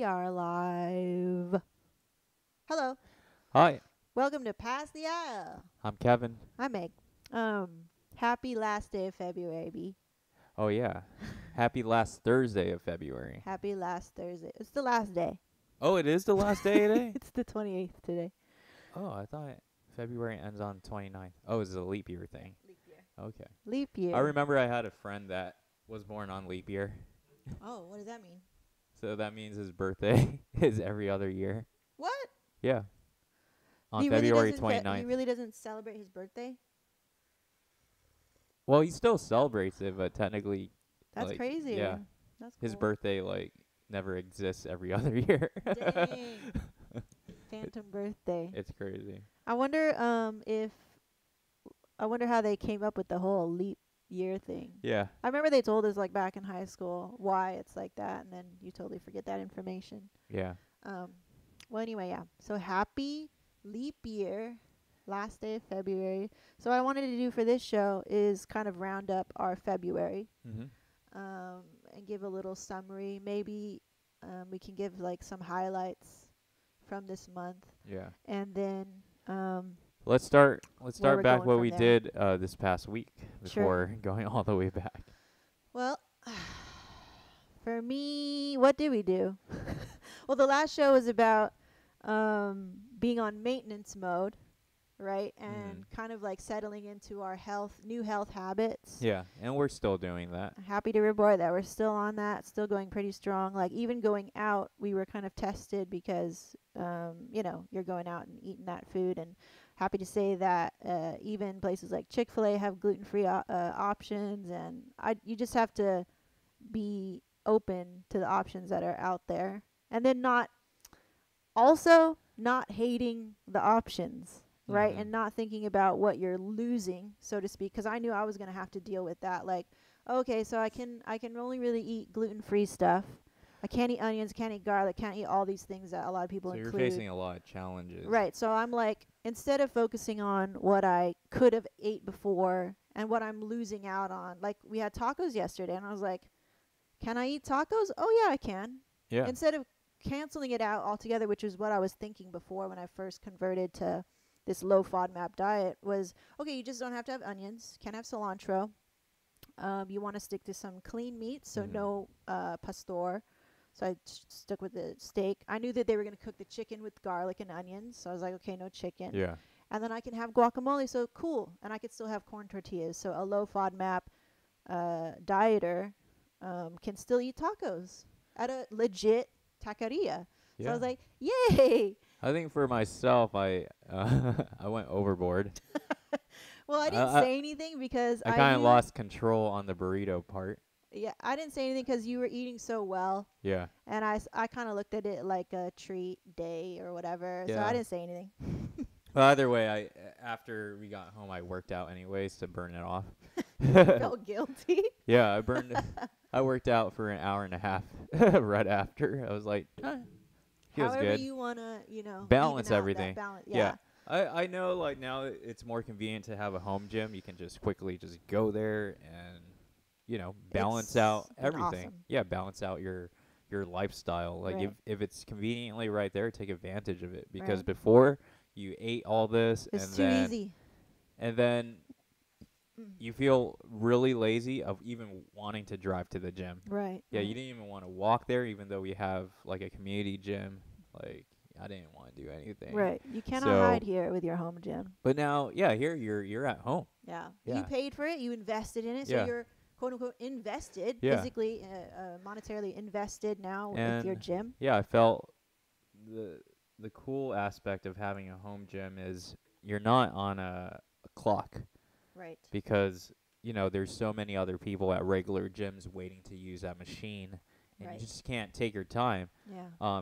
We are live. Hello. Hi, Welcome to Pass the Aisle. I'm Kevin. I'm Meg. Happy last day of February, B. Oh yeah, happy last Thursday of February. Happy last Thursday. It's the last day. Oh, it is the last day today? It's the 28th today. Oh, I thought February ends on 29th. Oh, it's a leap year thing. Leap year. Okay. Leap year. I remember I had a friend that was born on leap year. Oh, what does that mean? So that means his birthday is every other year. What? Yeah. On He February really doesn't 29th. he really doesn't celebrate his birthday? Well, he still celebrates it, but technically That's like, crazy. yeah. That's his cool. birthday like never exists every other year. Dang. Phantom birthday. It's crazy. I wonder how they came up with the whole leap year thing. Yeah. I remember they told us like back in high school why it's like that, and then you totally forget that information. Yeah. Well, anyway, yeah. So happy leap year, last day of February. So what I wanted to do for this show is kind of round up our February, Mhm. and give a little summary. Maybe we can give like some highlights from this month, Yeah. and then Let's start we're back going what from we there. did this past week Sure. before going all the way back. Well, for me, what did we do? Well, the last show was about being on maintenance mode, right? And kind of like settling into our new health habits. Yeah, and we're still doing that. Happy to report that we're still on that, still going pretty strong. Like even going out, we were kind of tested because, you're going out and eating that food. And happy to say that even places like Chick-fil-A have gluten-free options, and you just have to be open to the options that are out there, and then not hating the options, right? Mhm. And not thinking about what you're losing, so to speak, because I knew I was going to have to deal with that. Like, okay, so I can only really eat gluten-free stuff. I can't eat onions, can't eat garlic, can't eat all these things that a lot of people So you're include. facing a lot of challenges. Right. So I'm like, instead of focusing on what I could have ate before and what I'm losing out on, like we had tacos yesterday, and I was like, can I eat tacos? Oh yeah, I can. Yeah. Instead of canceling it out altogether, which is what I was thinking before when I first converted to this low FODMAP diet, was okay, you just don't have to have onions, can't have cilantro. You want to stick to some clean meat, so Mhm. no pastor. So I stuck with the steak. I knew that they were going to cook the chicken with garlic and onions, so I was like, okay, no chicken. Yeah. And then I can have guacamole, so cool. And I could still have corn tortillas. So a low FODMAP dieter can still eat tacos at a legit taqueria. So I Yeah. was like, yay! I think for myself, I I went overboard. Well, I didn't I say anything because I I kind of knew. lost control on the burrito part. Yeah, I didn't say anything because you were eating so well. Yeah. And I kind of looked at it like a treat day or whatever. So Yeah. I didn't say anything. Well, either way, after we got home, I worked out anyways to burn it off. Felt guilty. Yeah, I worked out for an hour and a half right after. I was like, feels However good. you want to, Balance even out everything. That balance. Yeah. I know like now it's more convenient to have a home gym. You can just quickly just go there and balance It's out been everything. awesome. Yeah, balance out your lifestyle. Like Right. if it's conveniently right there, take advantage of it because Right. before you ate all this It's and too then easy. and then Mm. you feel really lazy of even wanting to drive to the gym. Right. Yeah, right. you didn't even want to walk there even though we have like a community gym. Like I didn't want to do anything. Right. You cannot So- hide here with your home gym. But now, yeah, here you're at home. Yeah. Yeah. You paid for it. You invested in it. So Yeah. you're quote unquote invested, Yeah. physically, monetarily invested now with your And gym. yeah, I felt the cool aspect of having a home gym is you're not on a clock Right. because there's so many other people at regular gyms waiting to use that machine and Right. you just can't take your time. Yeah.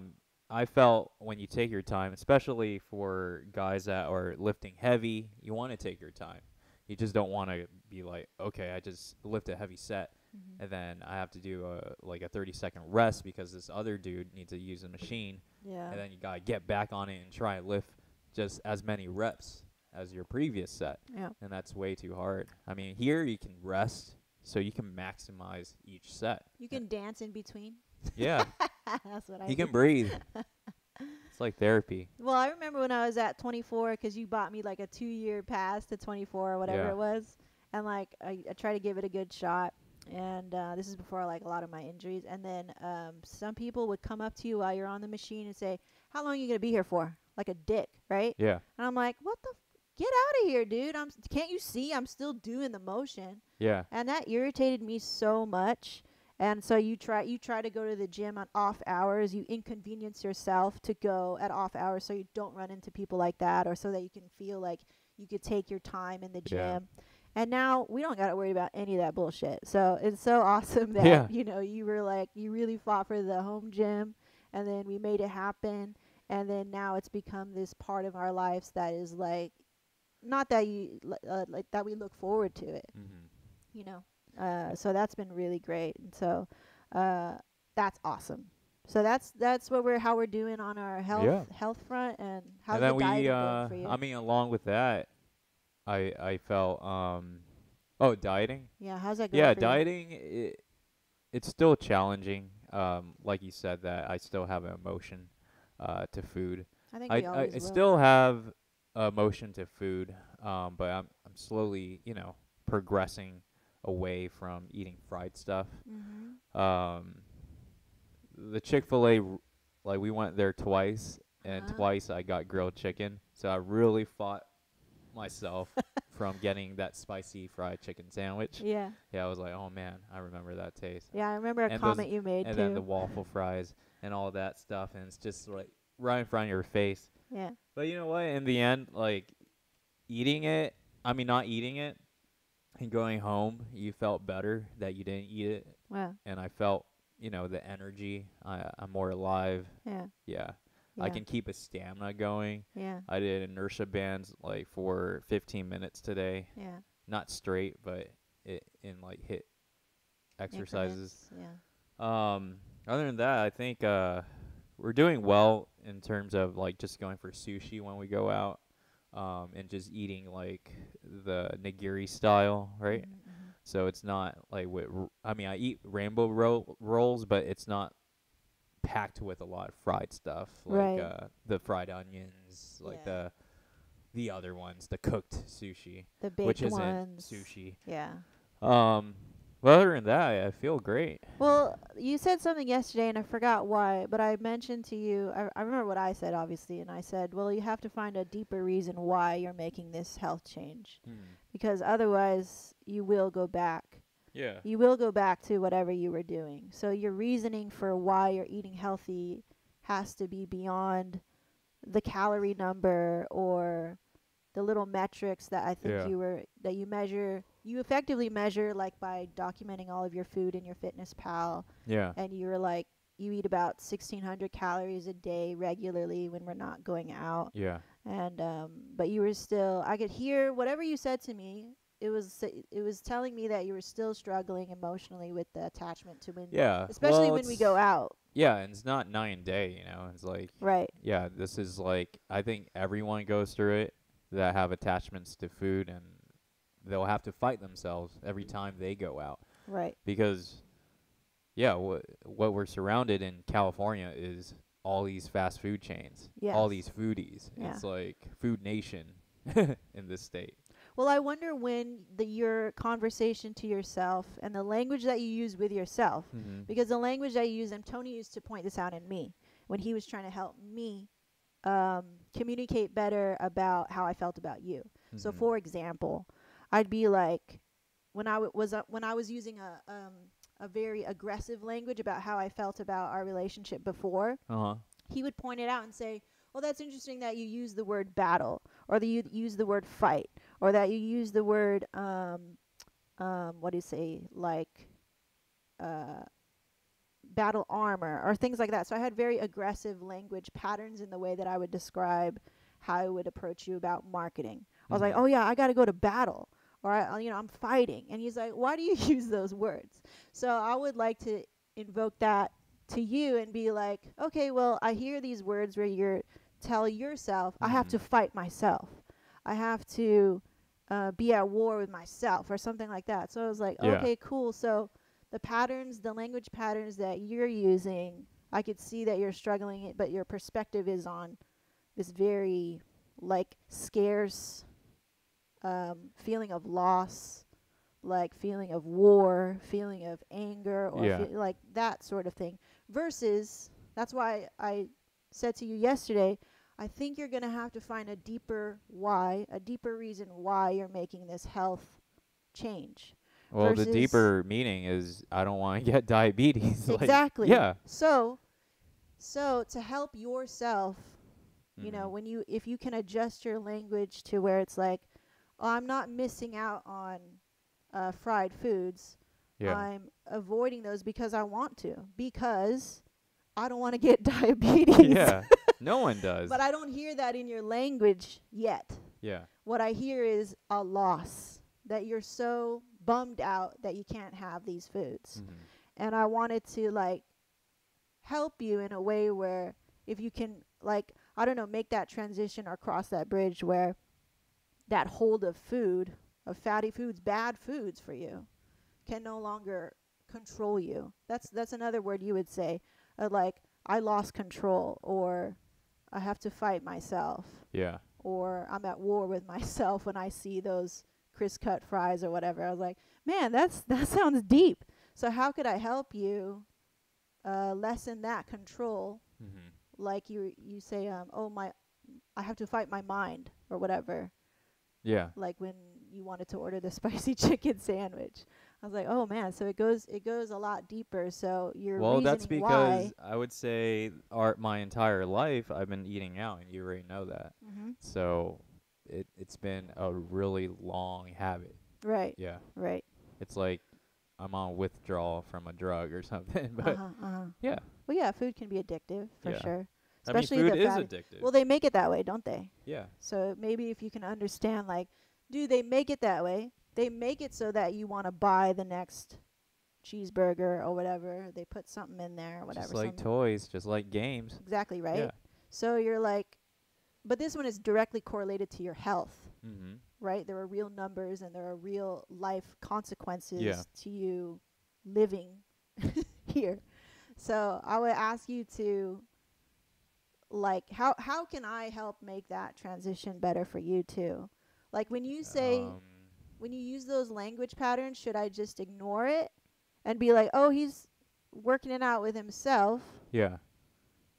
I felt when you take your time, especially for guys that are lifting heavy, you want to take your time. You just don't want to be like, okay, I just lift a heavy set Mm-hmm. and then I have to do a 30-second rest because this other dude needs to use the machine. Yeah. And then you got to get back on it and try and lift just as many reps as your previous set. Yeah. And that's way too hard. I mean, here you can rest so you can maximize each set. You can dance in between. Yeah. That's what I You do. can breathe. It's like therapy. Well, I remember when I was at 24, 'cause you bought me like a 2-year pass to 24 or whatever Yeah. it was, and like I tried to give it a good shot. And this is before like a lot of my injuries. And then some people would come up to you while you're on the machine and say, "How long are you gonna be here for?" Like a dick, right? Yeah. And I'm like, "What the? Get out of here, dude! Can't you see I'm still doing the motion?" Yeah. And that irritated me so much. And so you try to go to the gym on off hours. You inconvenience yourself to go at off hours so you don't run into people like that, or so that you can feel like you could take your time in the Yeah. gym. And now we don't got to worry about any of that bullshit. So it's so awesome that Yeah. you were like, you really fought for the home gym, and then we made it happen. And then now it's become this part of our lives that is like, not that like that we look forward to it, Mhm. you know. So that's been really great. And so that's awesome. So that's what how we're doing on our Yeah. health front. And how's And the then dieting going for I you? mean, along with that, I felt oh, dieting. Yeah, how's that going Yeah, for you? dieting. It's still challenging. Like you said, that I still have an emotion to food. I think we always I will. still have emotion to food. But I'm slowly, progressing away from eating fried stuff. Mhm. Um, the Chick-fil-A, like we went there twice, and Uh-huh. twice I got grilled chicken. So I really fought myself from getting that spicy fried chicken sandwich. Yeah. Yeah, I was like, oh man, I remember that taste. Yeah, I remember a And comment you made and too. then the waffle fries and all that stuff, and it's just like right in front of your face. Yeah. But you know what? In the end, like eating it, I mean not eating it, and going home, you felt better that you didn't eat it, Wow. and I felt, the energy. I'm more alive. Yeah. Yeah. I Yeah. can keep a stamina going. Yeah. I did inertia bands like for 15 minutes today. Yeah. Not straight, but in like hit exercises. Increments. Yeah. Other than that, I think we're doing well in terms of like just going for sushi when we go out, and just eating like the nigiri style, right? Mhm. So it's not like I mean, I eat rainbow rolls, but it's not packed with a lot of fried stuff like Right. the fried onions, like Yeah. the other ones, the cooked sushi, The which baked isn't ones. sushi. Yeah. But other than that, I feel great. Well, you said something yesterday, and I forgot why, but I mentioned to you, I remember what I said, obviously, and I said, well, you have to find a deeper reason why you're making this health change, because otherwise you will go back. Yeah. You will go back to whatever you were doing. So your reasoning for why you're eating healthy has to be beyond the calorie number or the little metrics that I think Yeah. that you measure. You effectively measure like by documenting all of your food in your Fitness Pal, Yeah. and you're like, you eat about 1,600 calories a day regularly when we're not going out. Yeah. And but you were still, I could hear whatever you said to me. It was telling me that you were still struggling emotionally with the attachment to Yeah. especially Well, when we go out. yeah, and it's not night and day, It's like, Right. yeah, this is like, I think everyone goes through it that have attachments to food, and they'll have to fight themselves every time they go out Right. because, yeah, what we're surrounded in California is all these fast food chains, all Yes. these foodies. Yeah. It's like Food Nation in this state. Well, I wonder when your conversation to yourself and the language that you use with yourself, Mm-hmm. because the language that you use, and Tony used to point this out in me when he was trying to help me communicate better about how I felt about you. So, for example, I'd be like, when I was using a very aggressive language about how I felt about our relationship before, Uh-huh. he would point it out and say, "Well, that's interesting that you use the word battle, or that you use the word fight, or that you use the word what do you say, like uh battle armor, or things like that." So I had very aggressive language patterns in the way that I would describe how I would approach you about marketing. I was like, "Oh yeah, I got to go to battle." Or I'm fighting. And he's like, "Why do you use those words?" So I would like to invoke that to you and be like, "Okay, well, I hear these words where you're tell yourself, I have to fight myself. I have to be at war with myself," or something like that. So I was like, Yeah. "Okay, cool. So the language patterns that you're using I could see that you're struggling it, but your perspective is on this very like scarce feeling of loss, like feeling of war, feeling of anger, or Yeah. like that sort of thing. Versus, that's why I said to you yesterday, I think you're going to have to find a deeper why, a deeper reason why you're making this health change. Well, the Versus, deeper meaning is I don't want to get diabetes. Like, exactly. yeah. So to help yourself, you know, Mhm. when you if you can adjust your language to where it's like, oh, I'm not missing out on fried foods. Yeah. I'm avoiding those because I want to, because I don't want to get diabetes. Yeah. No one does. But I don't hear that in your language yet. Yeah. What I hear is a loss, that you're so bummed out that you can't have these foods. Mhm. And I wanted to like help you in a way where if you can, like, I don't know, make that transition or cross that bridge where that hold of food, of fatty foods, bad foods for you, can no longer control you. That's another word you would say, like I lost control, or I have to fight myself, Yeah. or I'm at war with myself when I see those crisp cut fries or whatever. I was like, man, that sounds deep. So how could I help you lessen that control? Mhm. Like you say, oh my, I have to fight my mind or whatever. Yeah. Like when you wanted to order the spicy chicken sandwich. I was like, oh man, so it goes a lot deeper. So you're Well, that's reasoning why. because I would say my entire life I've been eating out, and you already know that. Mhm. So it's been a really long habit. Right. Yeah. Right. It's like I'm on withdrawal from a drug or something. Uh But huh. Uh huh. yeah. Well, yeah, food can be addictive for Yeah. sure, I mean, especially food the is fatty. addictive. Well, they make it that way, don't they? Yeah. So maybe if you can understand, like, do they make it that way? They make it so that you want to buy the next cheeseburger or whatever. They put something in there or whatever. Just like Some toys, just like games. exactly right. Yeah. So you're like, but this one is directly correlated to your health, Mhm. right? There are real numbers and there are real life consequences Yeah. to you living here. So I would ask you to, like, how can I help make that transition better for you too? Like when you say, Um. when you use those language patterns, should I just ignore it and be like, oh, he's working it out with himself? Yeah.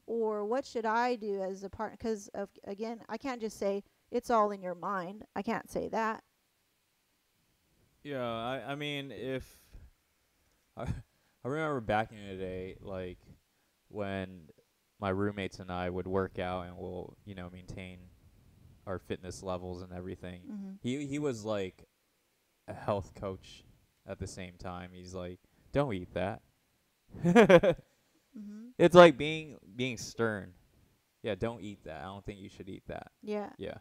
Or what should I do as a partner? Because, again, I can't just say, it's all in your mind. I can't say that. Yeah. I mean, if I I remember back in the day, like when my roommates and I would work out and we'll, maintain our fitness levels and everything. Mm-hmm. He was like a health coach at the same time. He's like, "Don't eat that." Mm-hmm. It's like being stern. Yeah, don't eat that. I don't think you should eat that. Yeah. Yeah.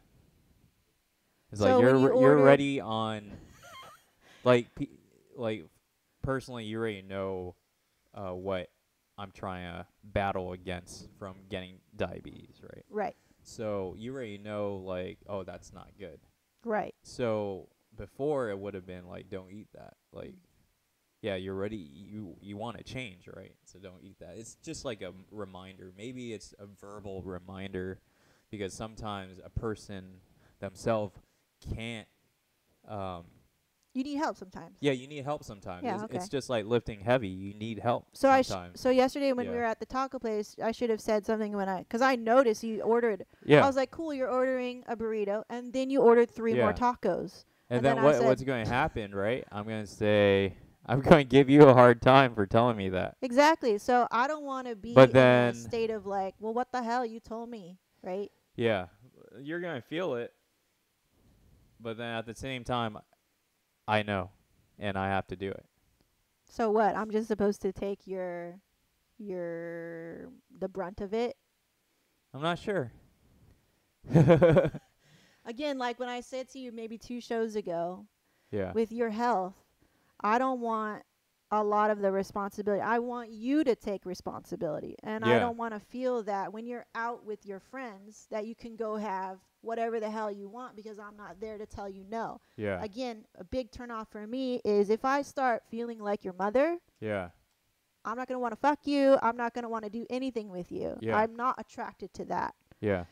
It's like So when you you're ordered, ready on like like personally you already know what I'm trying to battle against from getting diabetes, right? right, So you already know like, oh, that's not good. right. So before it would have been like, don't eat that. Like, yeah, you're ready. You want to change, right? So don't eat that. It's just like a reminder. Maybe it's a verbal reminder, because sometimes a person themselves can't. Um, You need help sometimes. yeah, you need help sometimes. Yeah, It's okay. just like lifting heavy. You need help So sometimes. so yesterday when we Yeah. were at the taco place, I should have said something because I noticed you ordered. Yeah. I was like, cool, you're ordering a burrito, and then you ordered 3 more Yeah. tacos. And And then then I what's said, going to happen, right? I'm going to say, I'm going to give you a hard time for telling me that. exactly. So I don't want to be But in a then, state of like, well, what the hell, you told me, right? yeah, you're going to feel it. But then at the same time, I know, and I have to do it. So what? I'm just supposed to take the brunt of it. I'm not sure. Again, like when I said to you maybe 2 shows ago, Yeah. with your health, I don't want a lot of the responsibility. I want you to take responsibility. And I Yeah. don't want to feel that when you're out with your friends that you can go have whatever the hell you want because I'm not there to tell you no. Yeah. Again, a big turnoff for me is if I start feeling like your mother, Yeah. I'm not going to want to fuck you. I'm not going to want to do anything with you. Yeah. I'm not attracted to that. Yeah.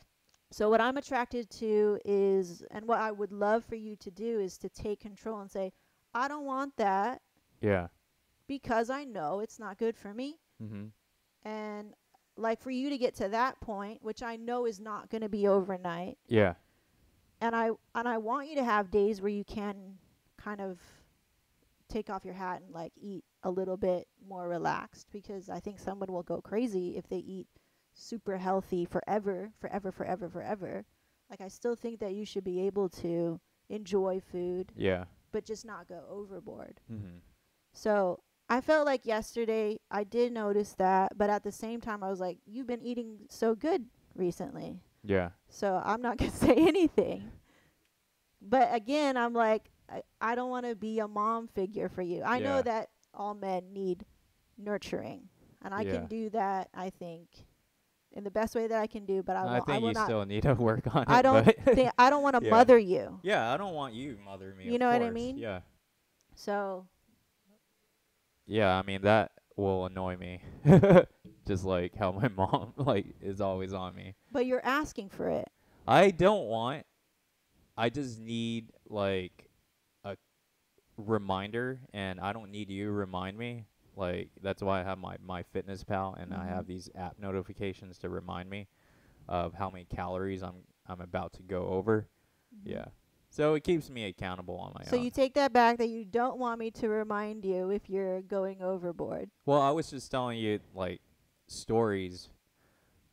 So what I'm attracted to is, and what I would love for you to do is to take control and say, I don't want that Yeah. because I know it's not good for me. Mhm. And like for you to get to that point, which I know is not going to be overnight, Yeah. and I want you to have days where you can kind of take off your hat and like eat a little bit more relaxed, because I think someone will go crazy if they eat super healthy forever. Like I still think that you should be able to enjoy food Yeah. but just not go overboard. Mhm. So I felt like yesterday I did notice that, but at the same time I was like, you've been eating so good recently. Yeah. So I'm not going to say anything. But again, I'm like, I don't want to be a mom figure for you. I know Yeah. that all men need nurturing, and I Yeah. can do that, I think, in the best way that I can do, but I I think will you not. still need to work on it. I don't but think I don't want to Yeah. mother you. Yeah, I don't want you to mother me. You of know what I course. mean? Yeah. So, Yeah, I mean that will annoy me. Just like how my mom like is always on me. but you're asking for it. I don't want. I just need like a reminder, and I don't need you to remind me. Like that's why I have my Fitness Pal, and I have these app notifications to remind me of how many calories I'm about to go over. Yeah. So it keeps me accountable on my So own. you take that back, that you don't want me to remind you if you're going overboard. Well, I was just telling you like stories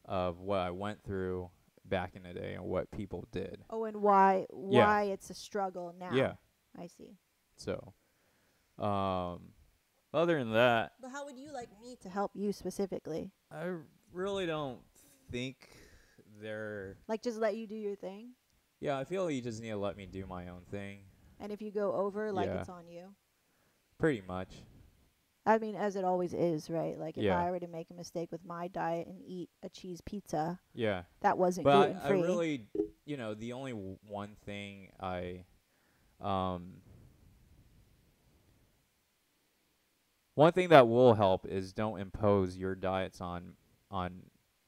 of what I went through back in the day and what people did. Oh, and why it's a struggle now. Yeah. I see. So, other than that, But how would you like me to help you specifically? I really don't think they're. Like just let you do your thing? Yeah, I feel like you just need to let me do my own thing. And if you go over, like Yeah. it's on you. Pretty much. I mean, as it always is, right? Like if Yeah. I were to make a mistake with my diet and eat a cheese pizza, Yeah. that wasn't But gluten I free. really, the only one thing one thing that will help is don't impose your diets on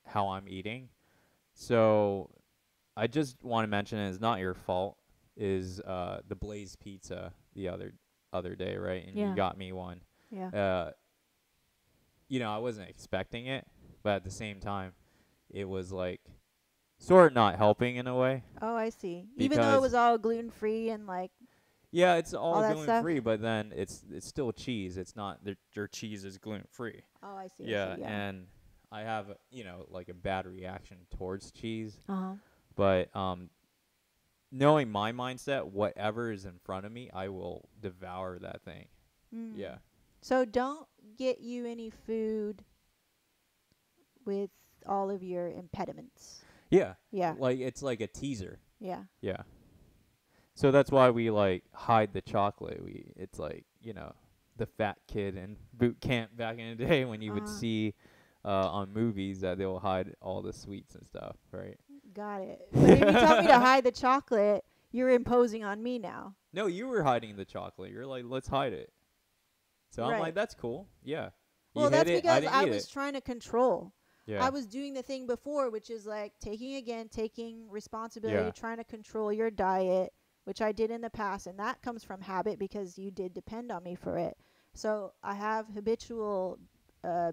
how I'm eating. So I just want to mention it's not your fault. Is the Blaze Pizza the other day, right? And Yeah. you got me one. Yeah. I wasn't expecting it, but at the same time, it was like sort of not helping in a way. Oh, I see. Even though it Because- was all gluten free and like, Yeah, it's all All that gluten free, but then it's still cheese. It's not your cheese is gluten free. oh, I see. Yeah, I see, and I have like a bad reaction towards cheese. uh-huh. But knowing my mindset, whatever is in front of me, I will devour that thing. Mm. Yeah. So don't get you any food with all of your impediments. Yeah. Yeah. Like it's like a teaser. Yeah. Yeah. So that's why we like hide the chocolate. It's like, the fat kid in boot camp back in the day when you would Uh-huh. see on movies that they'll hide all the sweets and stuff, right? Got it. But if you tell me to hide the chocolate, you're imposing on me now. No, you were hiding the chocolate. You're like, let's hide it. So I'm Right. like, that's cool. Yeah. Well, You that's hid it, because didn't I eat was it. trying to control. Yeah. I was doing the thing before, which is like taking responsibility, Yeah. trying to control your diet, which I did in the past, and that comes from habit because you did depend on me for it. So I have habitual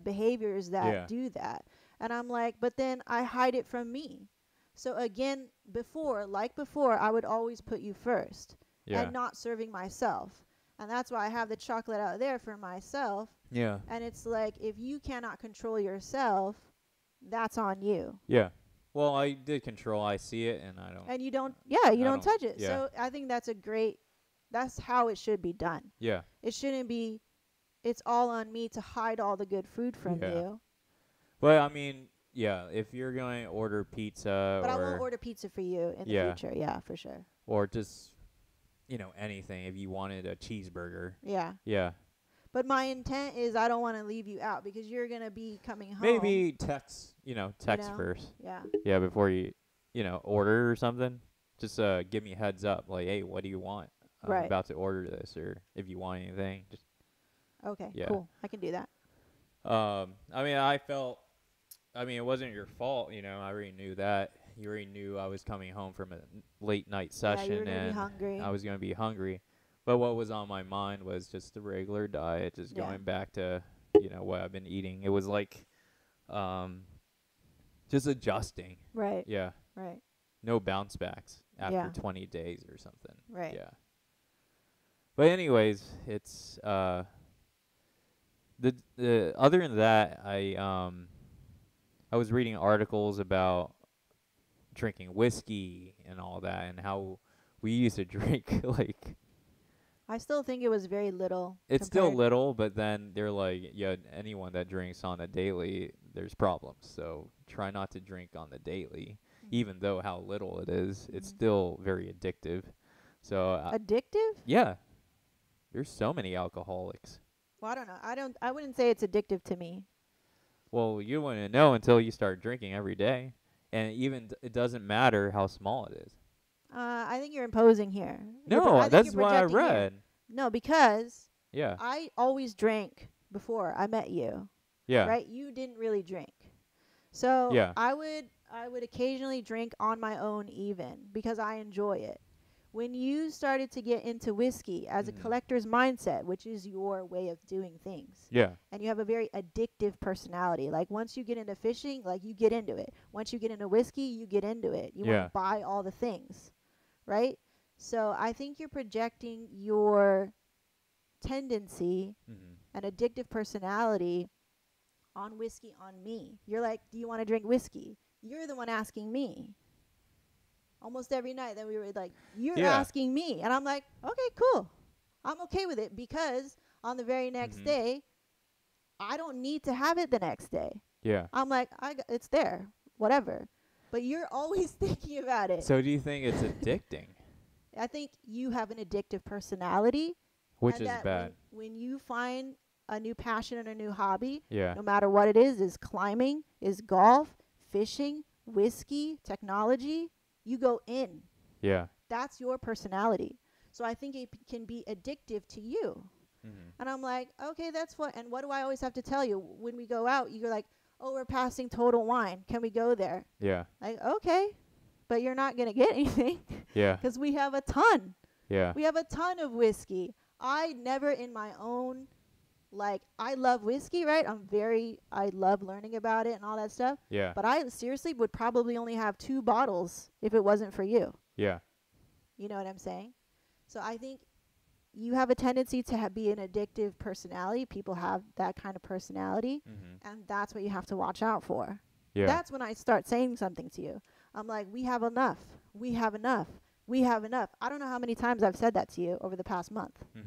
behaviors that Yeah. do that. And I'm like, but then I hide it from me. So again, before, I would always put you first Yeah. and not serving myself. And that's why I have the chocolate out there for myself. Yeah. And it's like, if you cannot control yourself, that's on you. Yeah. Well, I did control. I see it, and I don't. And you don't, you don't touch it. yeah. So I think that's how it should be done. Yeah. It shouldn't be, it's all on me to hide all the good food from Yeah. you. But I mean, yeah, if you're going to order pizza But I or won't order pizza for you in the Yeah. future. Yeah, for sure. or just anything, if you wanted a cheeseburger, Yeah. yeah, But my intent is I don't want to leave you out because you're going to be coming home. maybe text text know? first, Yeah. yeah, before you order or something. Just give me a heads up, like, hey, what do you want? I'm Right. about to order this, or if you want anything, just Okay, Yeah. cool. I can do that. I mean, I mean, it wasn't your fault, you know. I already knew that. You already knew I was coming home from a late night Yeah, you were session gonna be and hungry. I was going to be hungry. But what was on my mind was just the regular diet, just Yeah. going back to, you know, what I've been eating. It was like um just adjusting. Right. Yeah. Right. No bounce backs after Yeah. 20 days or something. Right. Yeah. But anyways, it's the other than that, I was reading articles about drinking whiskey and all that and how we used to drink like I still think it was very little it's still compared. little, but then they're like, yeah, anyone that drinks on the daily, there's problems. So try not to drink on the daily, even though how little it is, it's Mhm. still very addictive. So Addictive? yeah, there's so many alcoholics. Well, I don't know. I wouldn't say it's addictive to me. Well, you wouldn't know until you start drinking every day, and even it doesn't matter how small it is. I think you're imposing here. No, I think you're that's what I projecting here. read. No, because Yeah, I always drank before I met you, yeah, right? You didn't really drink. So yeah. I would occasionally drink on my own even because I enjoy it. When you started to get into whiskey as a Mhm. collector's mindset, which is your way of doing things, Yeah, and you have a very addictive personality. Like once you get into fishing, like you get into it. Once you get into whiskey, you get into it. You want to yeah. buy all the things, right? So I think you're projecting your tendency Mhm. and addictive personality on whiskey on me. You're like, "Do you want to drink whiskey?" You're the one asking me. Almost every night then we were like, "You're Yeah. asking me." And I'm like, "Okay, cool. I'm okay with it because on the very next Mhm. day, I don't need to have it the next day." Yeah. I'm like, it's there, whatever. But you're always thinking about it. So do you think it's addicting? I think you have an addictive personality, Which and is that bad. when you find a new passion and a new hobby, Yeah. no matter what it is climbing, is golf, fishing, whiskey, technology, you go in. Yeah. That's your personality. So I think it can be addictive to you. Mhm. And I'm like, okay, that's what. And what do I always have to tell you when we go out? You're like, oh, we're passing Total Wine. Can we go there? Yeah. Like, okay, but you're not gonna get anything Yeah. because we have a ton. Yeah. We have a ton of whiskey. I never in my own like I love whiskey, right? I love learning about it and all that stuff. Yeah. But I seriously would probably only have 2 bottles if it wasn't for you. Yeah. You know what I'm saying? So I think you have a tendency to be an addictive personality. People have that kind of personality, Mhm. and that's what you have to watch out for. Yeah. That's when I start saying something to you. I'm like, we have enough. We have enough. We have enough. I don't know how many times I've said that to you over the past month, Mhm.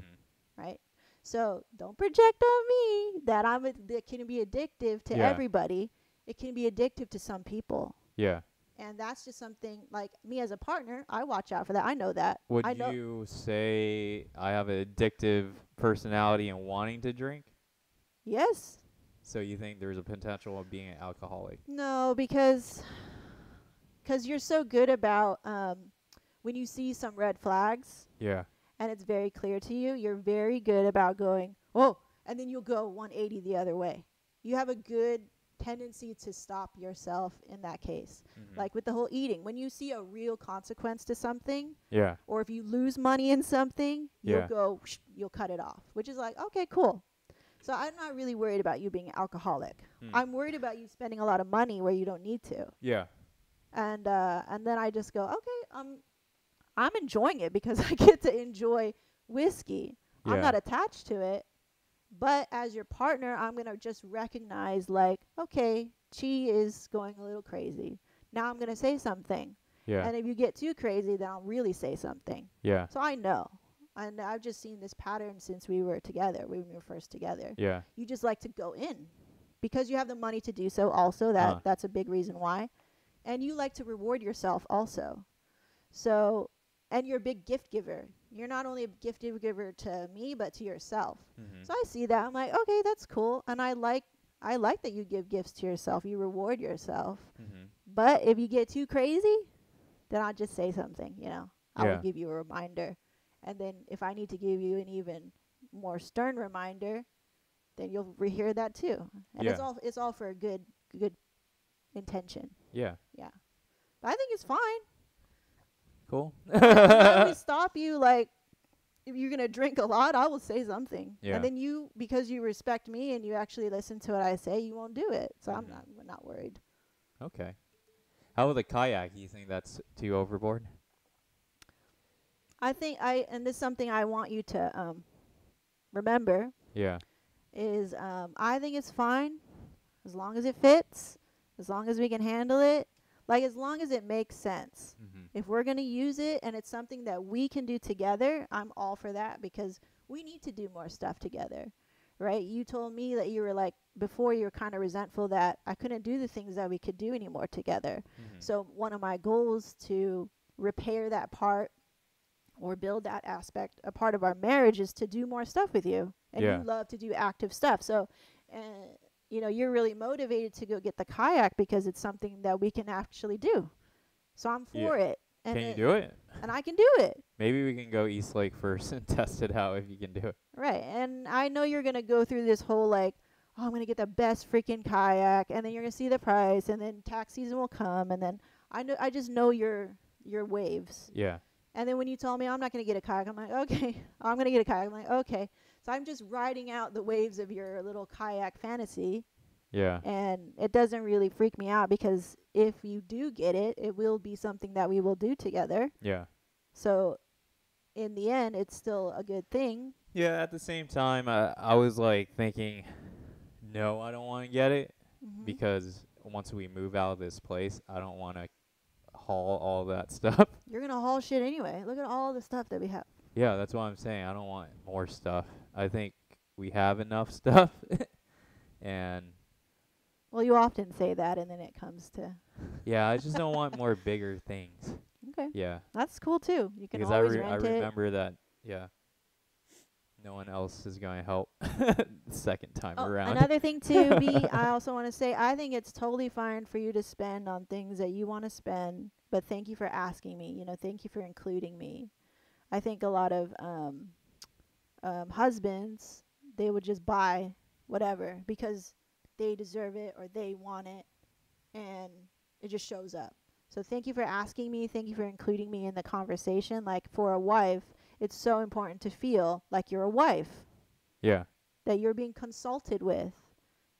right? So don't project on me that that can be addictive to Yeah. everybody. It can be addictive to some people. Yeah. And that's just something like me as a partner, I watch out for that. I know that. Would I know. you say I have an addictive personality and wanting to drink? Yes. So you think there's a potential of being an alcoholic? No, because you're so good about when you see some red flags Yeah. and it's very clear to you, you're very good about going, oh, and then you'll go 180 the other way. You have a good tendency to stop yourself in that case. Mhm. Like with the whole eating, when you see a real consequence to something, Yeah. or if you lose money in something, you'll Yeah. go, you'll cut it off, which is like, okay, cool. So I'm not really worried about you being an alcoholic. Hmm. I'm worried about you spending a lot of money where you don't need to. Yeah. And then I just go, okay, I'm enjoying it because I get to enjoy whiskey. I'm Yeah. not attached to it, but as your partner, I'm gonna just recognize like, okay, Chi is going a little crazy. Now I'm gonna say something, Yeah. and if you get too crazy, then I'll really say something. Yeah. So I know, and I've just seen this pattern since we were together, when we were first together. Yeah. You just like to go in because you have the money to do so. Also, that's a big reason why, and you like to reward yourself also. So, and you're a big gift giver. You're not only a gift giver to me, but to yourself. Mhm. So I see that. I'm like, okay, that's cool. And I like that you give gifts to yourself. You reward yourself. Mhm. But if you get too crazy, then I'll just say something, I will Yeah. give you a reminder. And then if I need to give you an even more stern reminder, then you'll rehear that too. And Yeah. it's all for a good intention. Yeah. Yeah. But I think it's fine. Cool. I'm not gonna stop you. Like, if you're gonna drink a lot, I will say something. Yeah. And then you, because you respect me and you actually listen to what I say, you won't do it. So I'm Mhm. not worried. Okay. How with the kayak? You think that's too overboard? I think and this is something I want you to remember Yeah. is I think it's fine as long as it fits, as long as we can handle it, like as long as it makes sense. Mhm. If we're going to use it and it's something that we can do together, I'm all for that because we need to do more stuff together. Right? You told me that you were like, before you were kind of resentful that I couldn't do the things that we could do anymore together. Mhm. So one of my goals to repair that part or build that aspect, a part of our marriage is to do more stuff with you. And Yeah. you love to do active stuff. So, you know, you're really motivated to go get the kayak because it's something that we can actually do. So I'm for it. And Can you do it? And I can do it. Maybe we can go East Lake first and test it out if you can do it. Right. And I know you're going to go through this whole like, oh, I'm going to get the best freaking kayak, and then you're going to see the price, and then tax season will come, and then I just know your waves. Yeah. And then when you told me I'm not going to get a kayak, I'm like, okay, I'm going to get a kayak. I'm like, okay. So I'm just riding out the waves of your little kayak fantasy, Yeah. and it doesn't really freak me out because if you do get it, it will be something that we will do together. Yeah. So in the end, it's still a good thing. Yeah. At the same time, I was like thinking, no, I don't want to get it because once we move out of this place, I don't want to haul all that stuff. You're going to haul shit anyway. Look at all the stuff that we have. Yeah, that's what I'm saying. I don't want more stuff. I think we have enough stuff. And Well, you often say that, and then it comes to, yeah, I just don't want more bigger things. okay, Yeah. that's cool too. You can Because always I rent it. remember that, yeah, no one else is going to help the second time Oh, around. another thing too, B, I also want to say I think it's totally fine for you to spend on things that you want to spend, but thank you for asking me. You know, thank you for including me. I think a lot of husbands, they would just buy whatever because they deserve it or they want it, and it just shows up. So thank you for asking me. Thank you for including me in the conversation. Like, for a wife, it's so important to feel like you're a wife, Yeah. that you're being consulted with,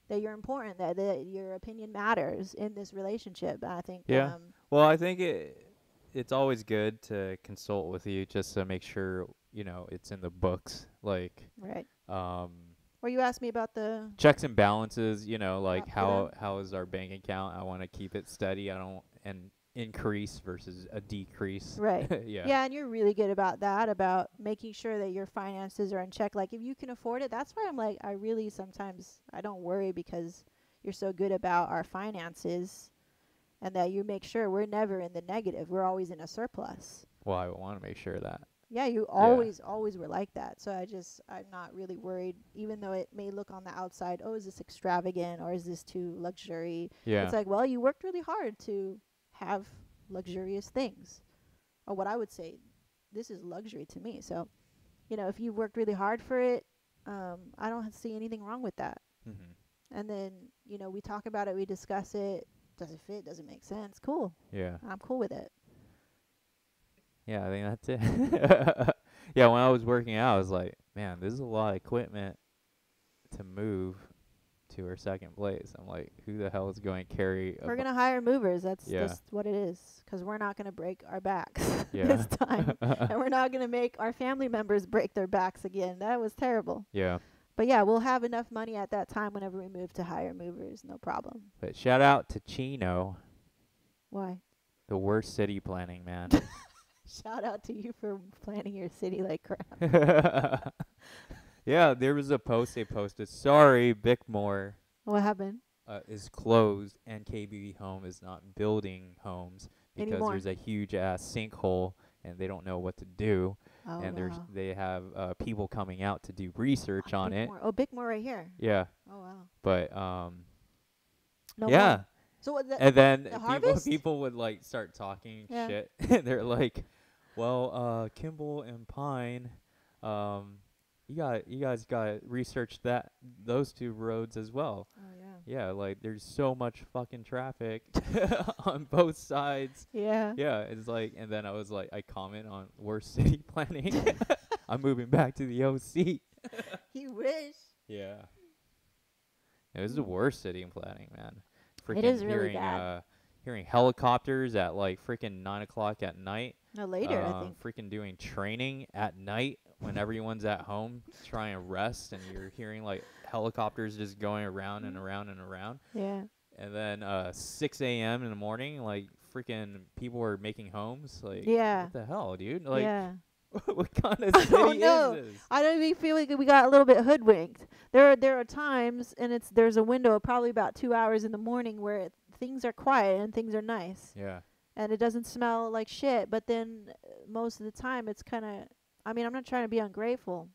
that you're important, that your opinion matters in this relationship. I think, Yeah. Well, I think it's always good to consult with you just to make sure, you know, it's in the books. Like, right. um, Or you asked me about the, checks and balances, you know, like Yeah. how is our bank account? I want to keep it steady. I don't and increase versus a decrease. right. Yeah. Yeah, and you're really good about that, about making sure that your finances are in check. Like, if you can afford it, that's why I'm like, I really sometimes, I don't worry because you're so good about our finances and that you make sure we're never in the negative. We're always in a surplus. Well, I want to make sure that. Yeah, you always were like that. So I'm not really worried, even though it may look on the outside, oh, is this extravagant or is this too luxury? Yeah. It's like, well, you worked really hard to have luxurious things. Or what I would say, this is luxury to me. So, you know, if you worked really hard for it, I don't see anything wrong with that. Mm-hmm. And then, you know, we talk about it, we discuss it. Does it fit? Does it make sense? Cool. Yeah. I'm cool with it. Yeah, I think that's it. Yeah, when I was working out, I was like, man, this is a lot of equipment to move to our second place. I'm like, who the hell is going to carry We're going to hire movers. That's Yeah. just what it is. 'Cause we're not going to break our backs Yeah. this time. And we're not going to make our family members break their backs again. That was terrible. Yeah. But yeah, we'll have enough money at that time whenever we move to hire movers. No problem. But shout out to Chino, Why? the worst city planning man. Shout out to you for planning your city like crap. Yeah, there was a post they posted. Sorry, Bickmore What happened? is closed and KBB Home is not building homes because Anymore. there's a huge ass sinkhole and they don't know what to do. Oh, And wow. they have people coming out to do research on it. Bickmore. Oh, Bickmore right here. Yeah, Oh, wow. but No yeah. more. So what the, And then the harvest? people would like start talking Yeah. shit. And they're like, well, Kimball and Pine, You guys got to research those two roads as well. Oh yeah. Yeah, like there's so much fucking traffic on both sides. Yeah. Yeah, it's like, and then I was like, I comment on worst city planning. I'm moving back to the OC. You wish. Yeah. It was the worst city planning, man. Freaking It is really hearing bad. hearing helicopters at like freaking 9 o'clock at night. No, later, I think. Freaking doing training at night when everyone's at home trying to rest, and you're hearing like helicopters just going around and around and around. Yeah. And then 6 a.m. in the morning, like freaking people were making homes. Like, Yeah. what the hell, dude? Like, yeah. what kind of I city don't know. is this? I don't even feel like we got a little bit hoodwinked. There are times, and there's a window of probably about 2 hours in the morning where things are quiet and things are nice, Yeah. and it doesn't smell like shit. But then most of the time, it's kind of. I mean, I'm not trying to be ungrateful,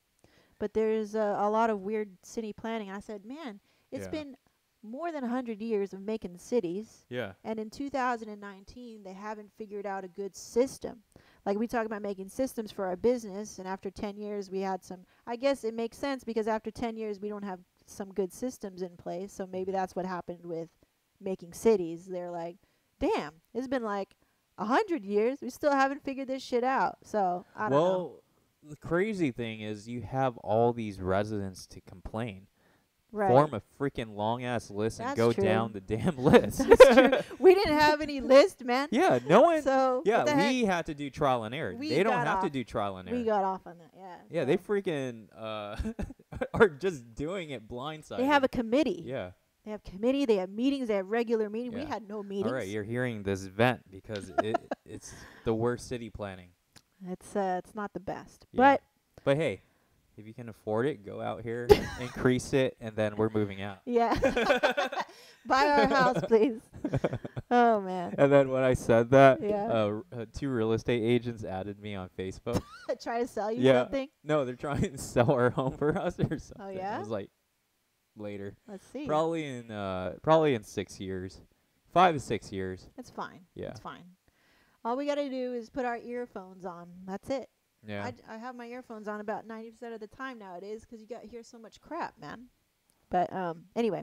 but there's a lot of weird city planning. I said, man, it's Yeah. been more than 100 years of making cities. Yeah. And in 2019, they haven't figured out a good system. Like, we talk about making systems for our business, and after 10 years, we had some. I guess it makes sense because after 10 years, we don't have some good systems in place. So maybe that's what happened with making cities. They're like, damn, it's been like 100 years. We still haven't figured this shit out. So, I don't know. Well, the crazy thing is you have all these residents to complain. Right. Form a freaking long ass list and That's go true. down the damn list. That's true. We didn't have any list, man. Yeah, no one. So, what Yeah, the heck? we had to do trial and error. We They don't got have to off. do trial and error. We got off on that, yeah. Yeah, so. they freaking are just doing it blindsided. They have a committee. Yeah. They have committee. They have meetings. They have regular meetings. Yeah. We had no meetings. All right, you're hearing this vent because it's the worst city planning. It's not the best, Yeah. But hey, if you can afford it, go out here, increase it, and then we're moving out. but yeah, buy our house, please. Oh man, And then when I said that, Yeah. 2 real estate agents added me on Facebook. try to sell you Yeah. something. No, they're trying to sell our home for us or something. Oh, yeah? I was like, later. Let's see. Probably in 6 years. 5 to 6 years. It's fine. Yeah. It's fine. All we gotta do is put our earphones on. That's it. Yeah. I have my earphones on about 90% of the time nowadays 'cause you got to hear so much crap, man. But anyway,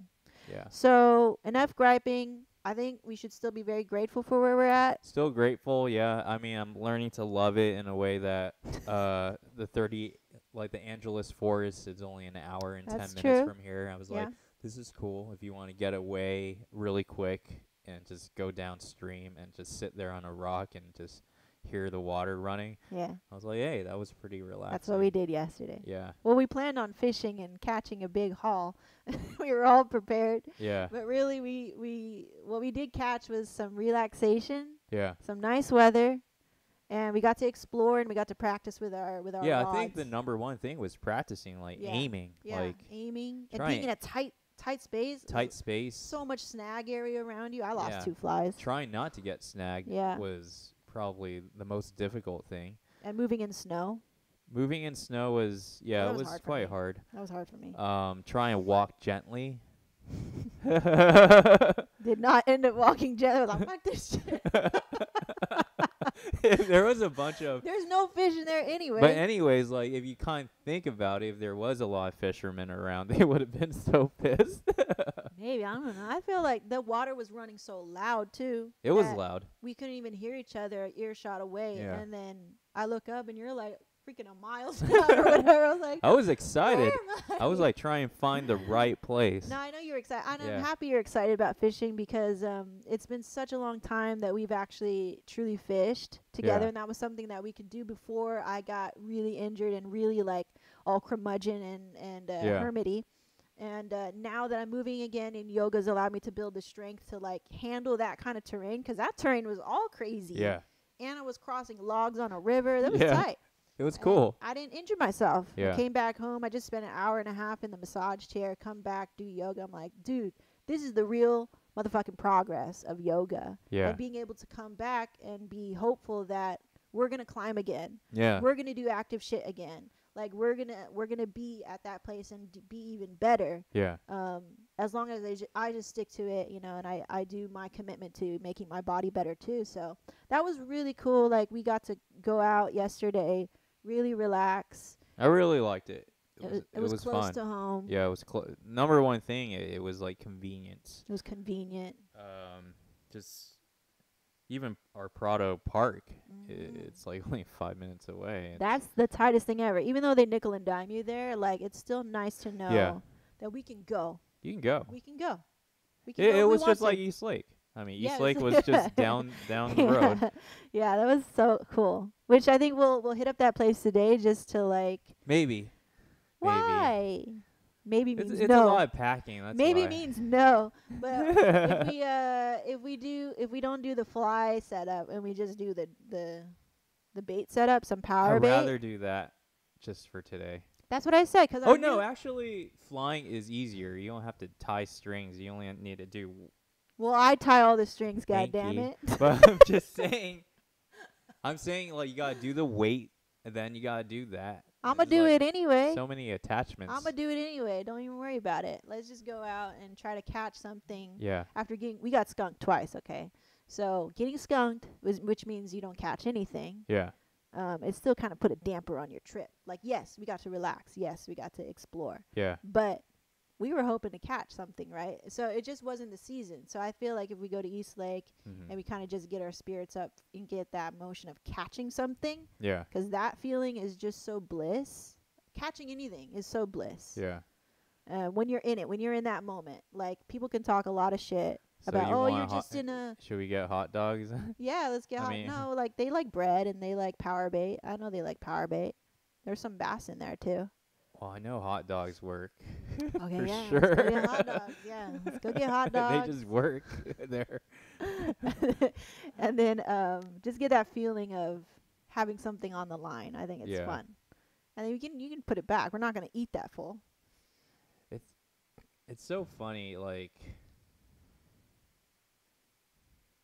Yeah. so enough griping. I think we should still be very grateful for where we're at. Still grateful, yeah. I mean, I'm learning to love it in a way that the Angeles Forest is only an hour and That's 10 minutes true. from here. I was Yeah. like, this is cool if you want to get away really quick and just go downstream and just sit there on a rock and just hear the water running. Yeah, I was like, hey, that was pretty relaxing. that's what we did yesterday. Yeah. Well, we planned on fishing and catching a big haul. We were all prepared, Yeah. but really, what we did catch was some relaxation, Yeah. some nice weather, and we got to explore and we got to practice with our Yeah, rods. I think the number one thing was practicing, like Yeah. aiming, Yeah, like aiming and trying- being in a tight space. tight space. So much snag area around you. I lost Yeah. 2 flies. Trying not to get snagged Yeah. was probably the most difficult thing. And moving in snow. Moving in snow was that it was was hard for quite me. hard. That was hard for me. Try and walk gently. Did not end up walking gently. I was like, fuck this shit. There was a bunch of There's no fish in there anyway. But anyways, like if you kind of think about it, if there was a lot of fishermen around, they would have been so pissed. Maybe, I don't know. I feel like the water was running so loud too. It was that loud. We couldn't even hear each other a earshot away. Yeah. And then I look up and you're like freaking a mile down or whatever. I was like, I was excited. where am I was like trying to find the right place. No, I know you're excited. Yeah. I'm happy you're excited about fishing because it's been such a long time that we've actually truly fished together, Yeah. and that was something that we could do before I got really injured and really like all curmudgeon and Yeah. hermity. And now that I'm moving again, and yoga's allowed me to build the strength to like handle that kind of terrain, because that terrain was all crazy. Yeah. And I was crossing logs on a river. That was Yeah. tight. It was And cool. I didn't injure myself. Yeah. I came back home. I just spent an hour and a half in the massage chair, come back, do yoga. I'm like, dude, this is the real motherfucking progress of yoga. Yeah. And being able to come back and be hopeful that we're going to climb again. Yeah. We're going to do active shit again. Like we're going to be at that place and be even better. Yeah. As long as I just stick to it, you know, and I do my commitment to making my body better too. So that was really cool. Like we got to go out yesterday, really relax. I really liked it. It was close fun. to home. Yeah, it was number one thing. It was like convenience. It was convenient. Just even our Prado Park, Mhm. it's like only 5 minutes away. That's the tightest thing ever. Even though they nickel and dime you there, like it's still nice to know Yeah. that we can go. You can go. We can go. We can It, go it if we was want just to. like East Lake. I mean, East Yes. Lake was just down the road. Yeah, that was so cool. Which I think we'll hit up that place today just to like Maybe. why? Maybe It's means a no. lot of packing. That's Maybe why. means no. But if we don't do the fly setup and we just do the bait setup, some power I'd bait. rather do that just for today. That's what I said. Cause Oh no, actually, flying is easier. You don't have to tie strings. You only need to do. Well, I tie all the strings. God Thank damn you. it. But I'm just saying. I'm saying like you gotta do the weight, and then you gotta do that. I'm gonna There's, do like, it anyway. So many attachments. I'm gonna do it anyway. Don't even worry about it. Let's just go out and try to catch something. Yeah. After we got skunked twice. Okay, so getting skunked which means you don't catch anything. Yeah. It still kind of put a damper on your trip. Like, yes, we got to relax. Yes, we got to explore. Yeah. But we were hoping to catch something, right? So it just wasn't the season. So I feel like if we go to East Lake and we kind of just get our spirits up and get that motion of catching something, Yeah. because that feeling is just so bliss. Catching anything is so bliss. Yeah. When you're in it, when you're in that moment, like people can talk a lot of shit So about, you oh, want you're just in a. Should we get hot dogs? Yeah, let's get I hot. mean- No, like they like bread and they like power bait. I know they like power bait. There's some bass in there too. Well, I know hot dogs work. Okay, For yeah. sure. Let's go get hot dogs. Yeah, let's go get hot dogs. They just work there. And then just get that feeling of having something on the line. I think it's Yeah. fun. And then you can put it back. We're not gonna eat that full. It's so funny, like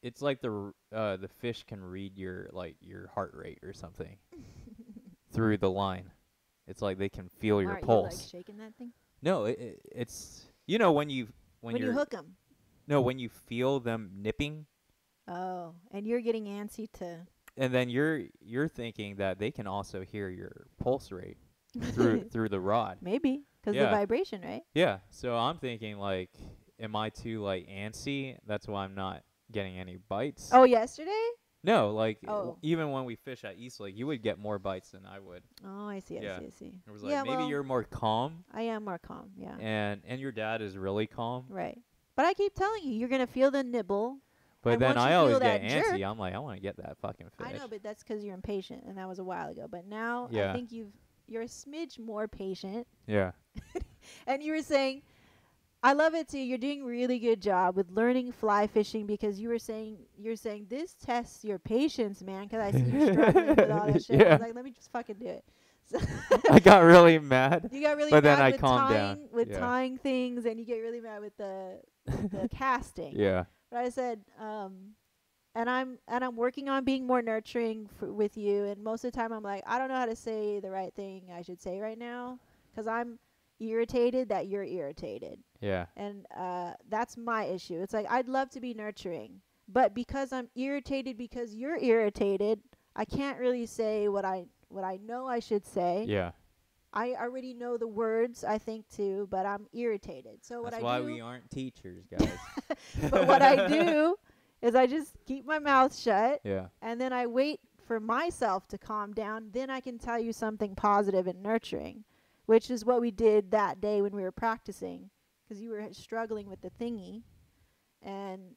it's like the fish can read your heart rate or something through the line. It's like they can feel your Aren't pulse. you like shaking that thing? No, it's when you When you hook 'em. No, when you feel them nipping, Oh, and you're getting antsy to. and then you're thinking that they can also hear your pulse rate through the rod. Maybe because Yeah. the vibration, right? Yeah, so I'm thinking like, am I too like antsy? That's why I'm not getting any bites. Oh, yesterday? No, like Oh. even when we fish at East Lake, you would get more bites than I would. Oh, I see. Yeah. I see. It was like Yeah, maybe well, you're more calm, I am more calm. Yeah. and your dad is really calm. Right. But I keep telling you, you're gonna feel the nibble. But And then once you I feel always that get jerk- antsy. I'm like, I want to get that fucking fish. I know, but that's 'cause you're impatient, and that was a while ago. But now Yeah. I think you're a smidge more patient. Yeah. And you were saying, I love it too. You're doing a really good job with learning fly fishing because you're saying this tests your patience, man. 'Cause I see you struggling with all that shit. I Yeah. was like, let me just fucking do it. So I got really mad. you got really But mad then I with calmed tying down. with Yeah. tying things, and you get really mad with the casting. Yeah. But I said, and I'm working on being more nurturing with you. And most of the time, I'm like, I don't know how to say the right thing I should say right now, 'cause I'm irritated that you're irritated, Yeah. and that's my issue. It's like I'd love to be nurturing, but because I'm irritated because you're irritated, I can't really say what I know I should say. Yeah. I already know the words I think too, but I'm irritated. So what That's I why do, we aren't teachers, guys. but what I do is I just keep my mouth shut, Yeah. and then I wait for myself to calm down. Then I can tell you something positive and nurturing, which is what we did that day when we were practicing, 'cause you were struggling with the thingy. And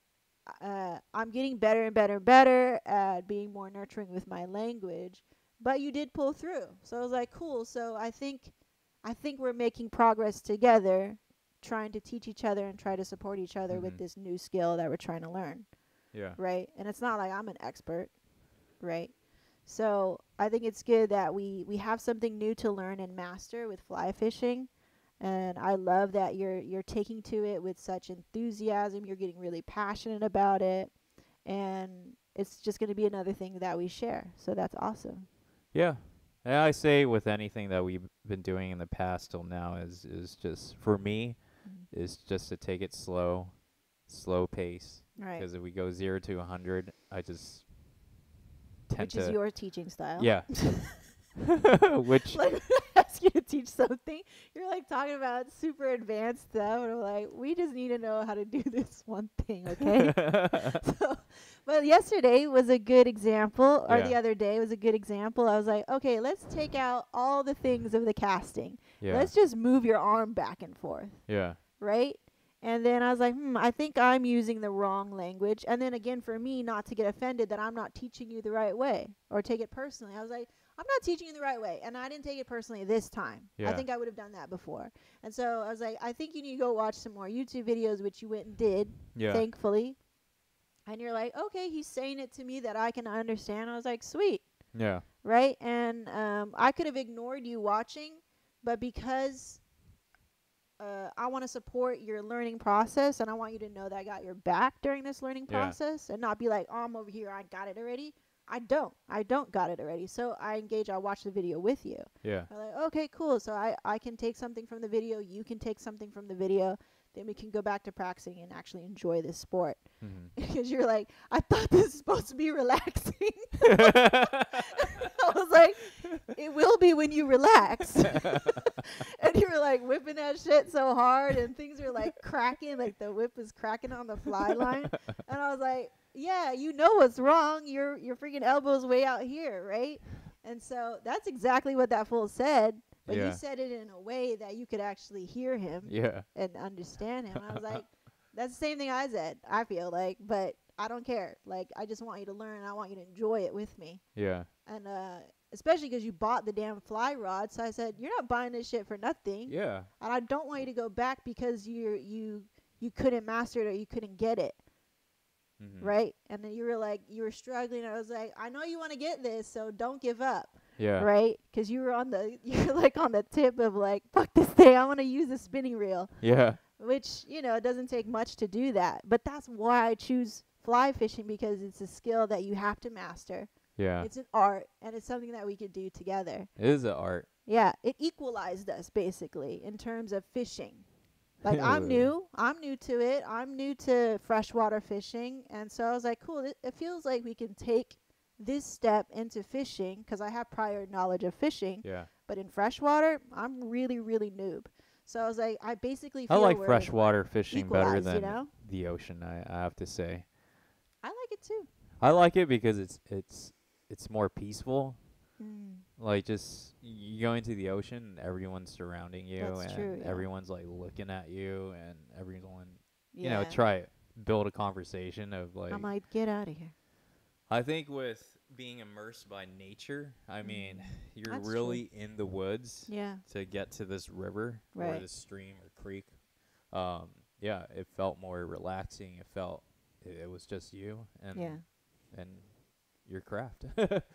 I'm getting better and better and better at being more nurturing with my language. But you did pull through. So I was like, cool. So I think we're making progress together, trying to teach each other and try to support each other with Mhm. this new skill that we're trying to learn. Yeah. Right? And it's not like I'm an expert, right? So I think it's good that we have something new to learn and master with fly fishing. And I love that you're taking to it with such enthusiasm. You're getting really passionate about it. And it's just going to be another thing that we share. So that's awesome. Yeah. And I say with anything that we've been doing in the past till now is just for me is just to take it slow pace. Right. Because if we go 0 to 100, I just tend Which to is your teaching style. yeah. Which Like when I ask you to teach something, you're like talking about super advanced stuff, and I'm like, we just need to know how to do this one thing, okay? So, but yesterday was a good example, or the Yeah. other day was a good example. I was like, okay, let's take out all the things of the casting. Yeah. Let's just move your arm back and forth, Yeah. right? And then I was like, I think I'm using the wrong language. And then again, for me, not to get offended that I'm not teaching you the right way or take it personally. I was like, I'm not teaching you the right way. And I didn't take it personally this time. I Yeah. think I would have done that before. And so I was like, I think you need to go watch some more YouTube videos, which you went and did, Yeah. thankfully. And you're like, okay, he's saying it to me that I can understand. I was like, sweet, Yeah. right? And I could have ignored you watching, but because I want to support your learning process, and I want you to know that I got your back during this learning Yeah. process, and not be like, oh, I'm over here, I got it already. I don't got it already. So I engage, I'll watch the video with you. Yeah. I'm like, okay, cool. So I can take something from the video, you can take something from the video, then we can go back to practicing and actually enjoy this sport. Mm-hmm. Because you're like, I thought this is supposed to be relaxing. I was like, it will be when you relax. And you were like whipping that shit so hard, and things were like cracking, like the whip is cracking on the fly line. And I was like, yeah, you know what's wrong. Your freaking elbow's way out here, right? And so that's exactly what that fool said. But Yeah. he said it in a way that you could actually hear him Yeah. and understand him. I was like, that's the same thing I said, I feel like, but I don't care. Like, I just want you to learn. I want you to enjoy it with me. Yeah. And especially 'cause you bought the damn fly rod. So I said, you're not buying this shit for nothing. Yeah. And I don't want you to go back because you couldn't master it or you couldn't get it. Mm-hmm. Right? And then you were like, you were struggling. I was like, I know you want to get this, so don't give up. Yeah. Right? 'Cause you were you're like on the tip of like, fuck this thing. I want to use the spinning reel. Yeah. Which, it doesn't take much to do that. But that's why I choose fly fishing, because it's a skill that you have to master. Yeah. It's an art, and it's something that we could do together. It is an art. Yeah, it equalized us basically in terms of fishing. Like I'm new to it. I'm new to freshwater fishing, and so I was like, cool. It feels like we can take this step into fishing because I have prior knowledge of fishing. Yeah. But in freshwater, I'm really, really noob. So I was like, I basically I feel like we're freshwater fishing better equalized, than the ocean. I have to say. I like it too. I like it because it's more peaceful. Mm. Like, just you go into the ocean and everyone's surrounding you, That's and true, yeah. everyone's like looking at you, and everyone Yeah. try it, build a conversation of like. I might get out of here. I think with being immersed by nature, I mean, you're That's really in the woods Yeah. to get to this river or Right. this stream or creek. Yeah, it felt more relaxing. It felt it was just you and and your craft.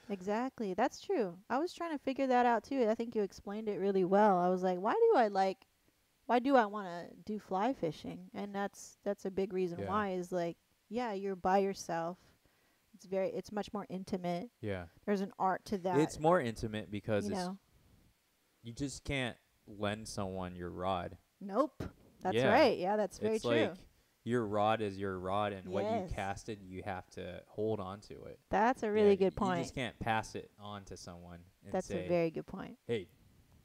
Exactly. That's true. I was trying to figure that out too. I think you explained it really well. I was like, why do I want to do fly fishing? And that's a big reason Yeah. why is like, yeah, you're by yourself. It's much more intimate. Yeah. There's an art to that. It's more intimate because you it's know. you just can't lend someone your rod. Nope. That's Yeah. right. Yeah, that's very It's true. like your rod is your rod, and what you Yes. casted, you have to hold on to it. That's a really good You point. just can't pass it on to someone and That's say, a very good point. "Hey,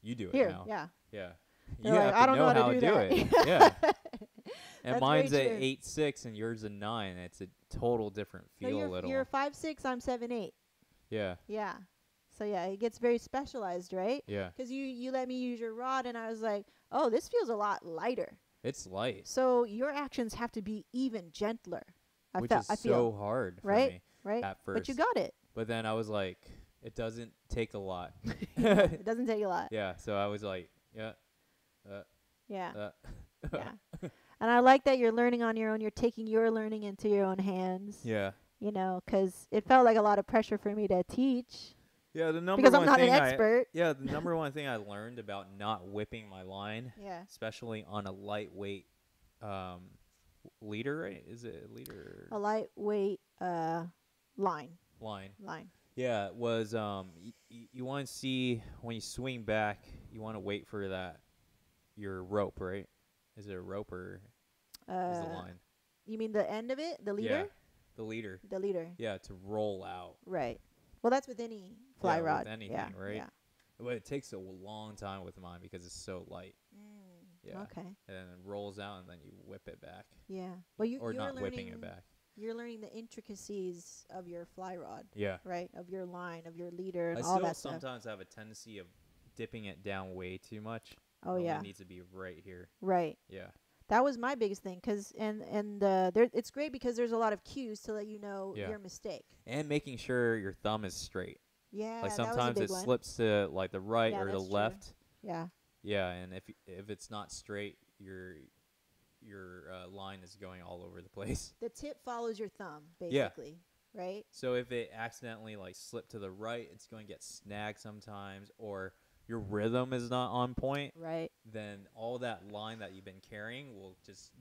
you do it Here, now." yeah. Yeah. They're You like, have I to don't know know how to to do do that. it. Yeah. And That's mine's very at true. 8'6" and yours a 9. It's a total different So feel. A little. you're 5'6", I'm 7'8". Yeah. Yeah. So yeah, it gets very specialized, right? Yeah. Because you let me use your rod, and I was like, oh, this feels a lot lighter. It's light, So your actions have to be even gentler. which is I so feel hard for right? me right. at first. But you got it. But then I was like, it doesn't take a lot. It doesn't take a lot. Yeah. So I was like, yeah. Yeah. Yeah. And I like that you're learning on your own. You're taking your learning into your own hands. Yeah. 'Cause it felt like a lot of pressure for me to teach Yeah. The number because one I'm not an thing expert. the number one thing I learned about not whipping my line, Yeah. especially on a lightweight leader, right? Is it a leader A lightweight line. line? Yeah, it was you want to see when you swing back, you want to wait for that your rope, right? Is it a rope or is the line? You mean the end of it, the leader? Yeah, the leader. The leader. Yeah, to roll out. Right. Well, that's with any fly Yeah, with rod. anything, yeah. right? Yeah. But it takes a long time with mine because it's so light. Yeah. Okay. And then it rolls out, and then you whip it back. Yeah. Well, Or you're not whipping learning it back. you're learning the intricacies of your fly rod, Yeah. right? Of your line, of your leader, and I all still that stuff. sometimes have a tendency of dipping it down way too much. Oh when yeah. It needs to be right here. Right. Yeah. That was my biggest thing, it's great because there's a lot of cues to let you know Yeah. your mistake. And making sure your thumb is straight. Yeah, Like that was a sometimes big it one. slips to like the right Yeah, or the that's true. left. Yeah. Yeah, and if it's not straight, your line is going all over the place. The tip follows your thumb, Yeah. basically, right? So if it accidentally like slipped to the right, it's going to get snagged sometimes, or your rhythm is not on point. Right. Then all that line that you've been carrying will just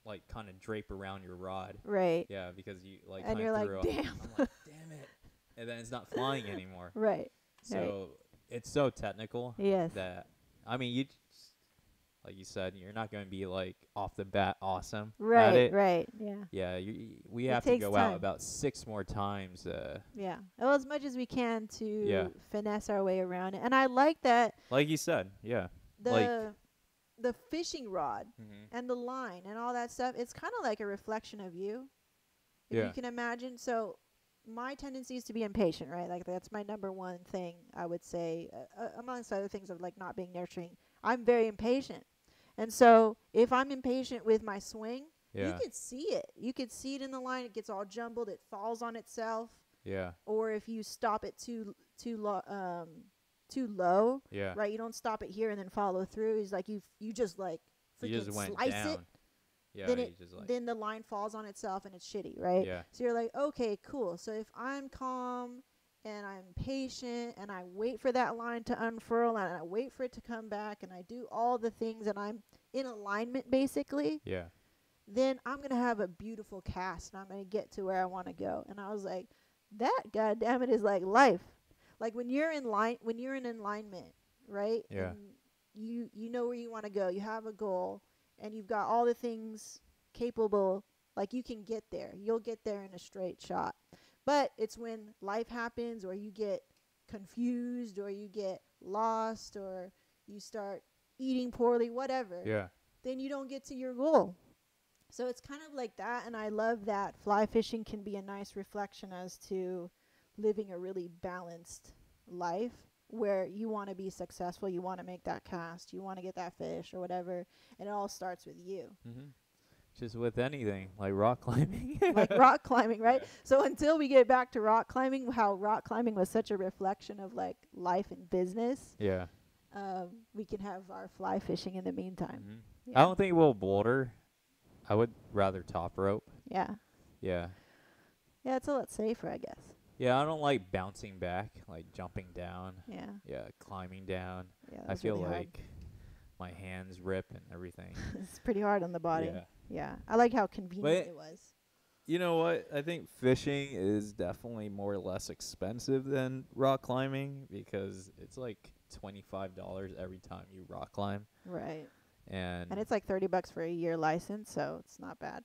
like kind of drape around your rod. Right. Yeah, because you like And kinda you're like, threw damn. I'm like, damn it, and then it's not flying anymore. Right. So it's so technical Yes. that I mean, you just, like you said, you're not going to be like off the bat awesome at Right. it. Right. Yeah. Yeah, we It have to takes go out time. about 6 more times. Yeah. Well, as much as we can to Yeah. finesse our way around it. And I like that Like you said, yeah. the fishing rod Mm-hmm. and the line and all that stuff, it's kind of like a reflection of you. If Yeah. you can imagine. So my tendency is to be impatient, right? Like that's my number one thing, I would say, amongst other things of like not being nurturing. I'm very impatient. And so if I'm impatient with my swing, you Yeah. could see it. You could see it in the line. It gets all jumbled. It falls on itself. Yeah. Or if you stop it too low, Yeah. right? You don't stop it here and then follow through. It's like you just like You freaking just went slice down. it. Yeah, then you it just like then the line falls on itself and it's shitty, right? yeah. So you're like, okay, cool. So if I'm calm and I'm patient and I wait for that line to unfurl and I wait for it to come back and I do all the things and I'm in alignment basically, Yeah. then I'm going to have a beautiful cast and I'm going to get to where I want to go. And I was like, that goddamn it is like life. Like when you're in alignment, right? Yeah. And you know where you want to go. You have a goal and you've got all the things capable, like you can get there. You'll get there in a straight shot. But it's when life happens or you get confused or you get lost or you start eating poorly, whatever, Yeah. then you don't get to your goal. So it's kind of like that, and I love that fly fishing can be a nice reflection as to living a really balanced life where you want to be successful, you want to make that cast, you want to get that fish or whatever, and it all starts with you. Mm-hmm. Just with anything like rock climbing. Like rock climbing, right? Yeah. So until we get back to rock climbing, how rock climbing was such a reflection of like life and business, Yeah. we can have our fly fishing in the meantime. Mm-hmm. Yeah. I don't think we'll boulder. I would rather top rope. Yeah. Yeah. Yeah, it's a lot safer, I guess. Yeah, I don't like bouncing back, like jumping down. Yeah. Yeah, climbing down. Yeah. I that's feel really hard. like my hands rip and everything. It's pretty hard on the body. Yeah. Yeah. I like how convenient But- it was. You know what? I think fishing is definitely more or less expensive than rock climbing because it's like $25 every time you rock climb. Right. And And it's like $30 for a year license, so it's not bad.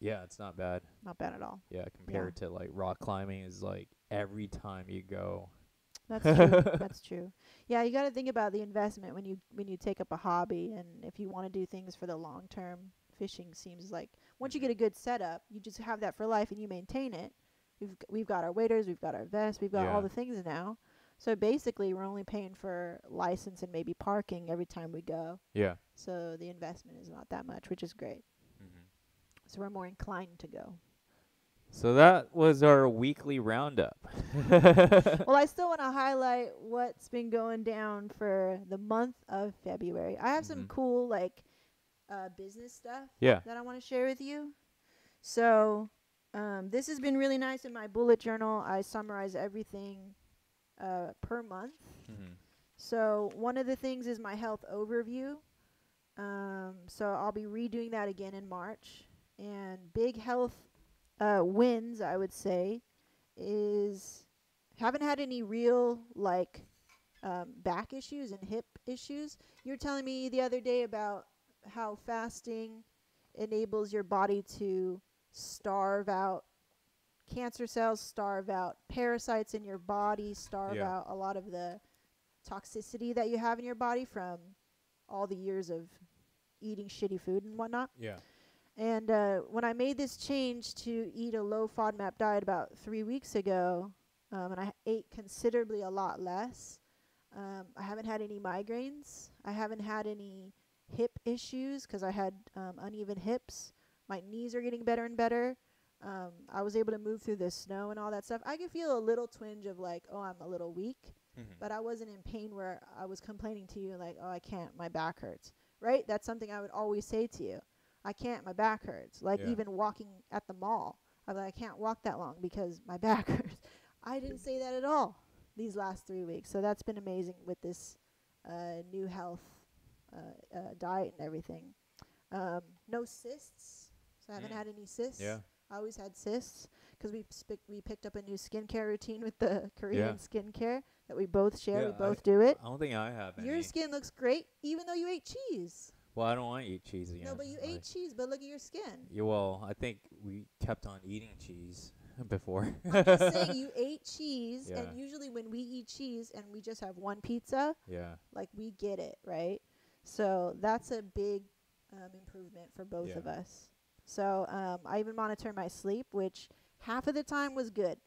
yeah, it's not bad. Not bad at all. Yeah, compared to like rock climbing is like every time you go. That's true. That's true. Yeah, you got to think about the investment when you take up a hobby, and if you want to do things for the long term. Fishing seems like once you get a good setup, you just have that for life and you maintain it. We've got our waders, we've got our vests, we've got Yeah. all the things now. So basically, we're only paying for license and maybe parking every time we go. Yeah. So the investment is not that much, which is great. Mm-hmm. So we're more inclined to go. So that was our weekly roundup. Well, I still want to highlight what's been going down for the month of February. I have some Mhm. cool business stuff Yeah. that I want to share with you. So this has been really nice in my bullet journal. I summarize everything per month. Mm-hmm. So one of the things is my health overview. So I'll be redoing that again in March. And big health wins, I would say, is haven't had any real back issues and hip issues. You were telling me the other day about how fasting enables your body to starve out cancer cells, starve out parasites in your body, starve Yeah. out a lot of the toxicity that you have in your body from all the years of eating shitty food and whatnot. Yeah. And when I made this change to eat a low FODMAP diet about 3 weeks ago, and I ate considerably a lot less, I haven't had any migraines. I haven't had any hip issues because I had uneven hips. My knees are getting better and better. I was able to move through the snow and all that stuff. I could feel a little twinge of like, oh, I'm a little weak, but I wasn't in pain where I was complaining to you like, oh, I can't, my back hurts, right? That's something I would always say to you. I can't, my back hurts. Like even walking at the mall, I'm like, I can't walk that long because my back hurts. I didn't say that at all these last 3 weeks. So that's been amazing with this new health diet and everything. No cysts. So I haven't had any cysts. Yeah. I always had cysts because we picked up a new skincare routine with the Korean skincare that we both share. Yeah, we both do it. I don't think I have any. Your skin looks great even though you ate cheese. Well, I don't want to eat cheese again. No, but you ate cheese, but look at your skin. Yeah, well, I think we kept on eating cheese before. I'm just saying you ate cheese, Yeah. and usually when we eat cheese and we just have one pizza, Yeah. like we get it, right? So that's a big improvement for both of us. So I even monitor my sleep, which half of the time was good.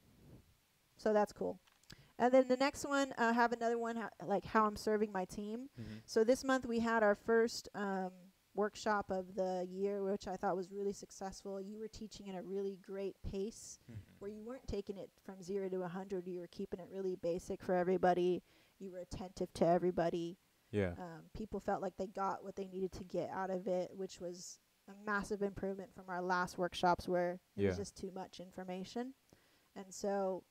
So that's cool. And then the next one, I have another one, like how I'm serving my team. So this month we had our first workshop of the year, which I thought was really successful. You were teaching at a really great pace where you weren't taking it from 0 to 100. You were keeping it really basic for everybody. You were attentive to everybody. Yeah. People felt like they got what they needed to get out of it, which was a massive improvement from our last workshops where it was just too much information. And so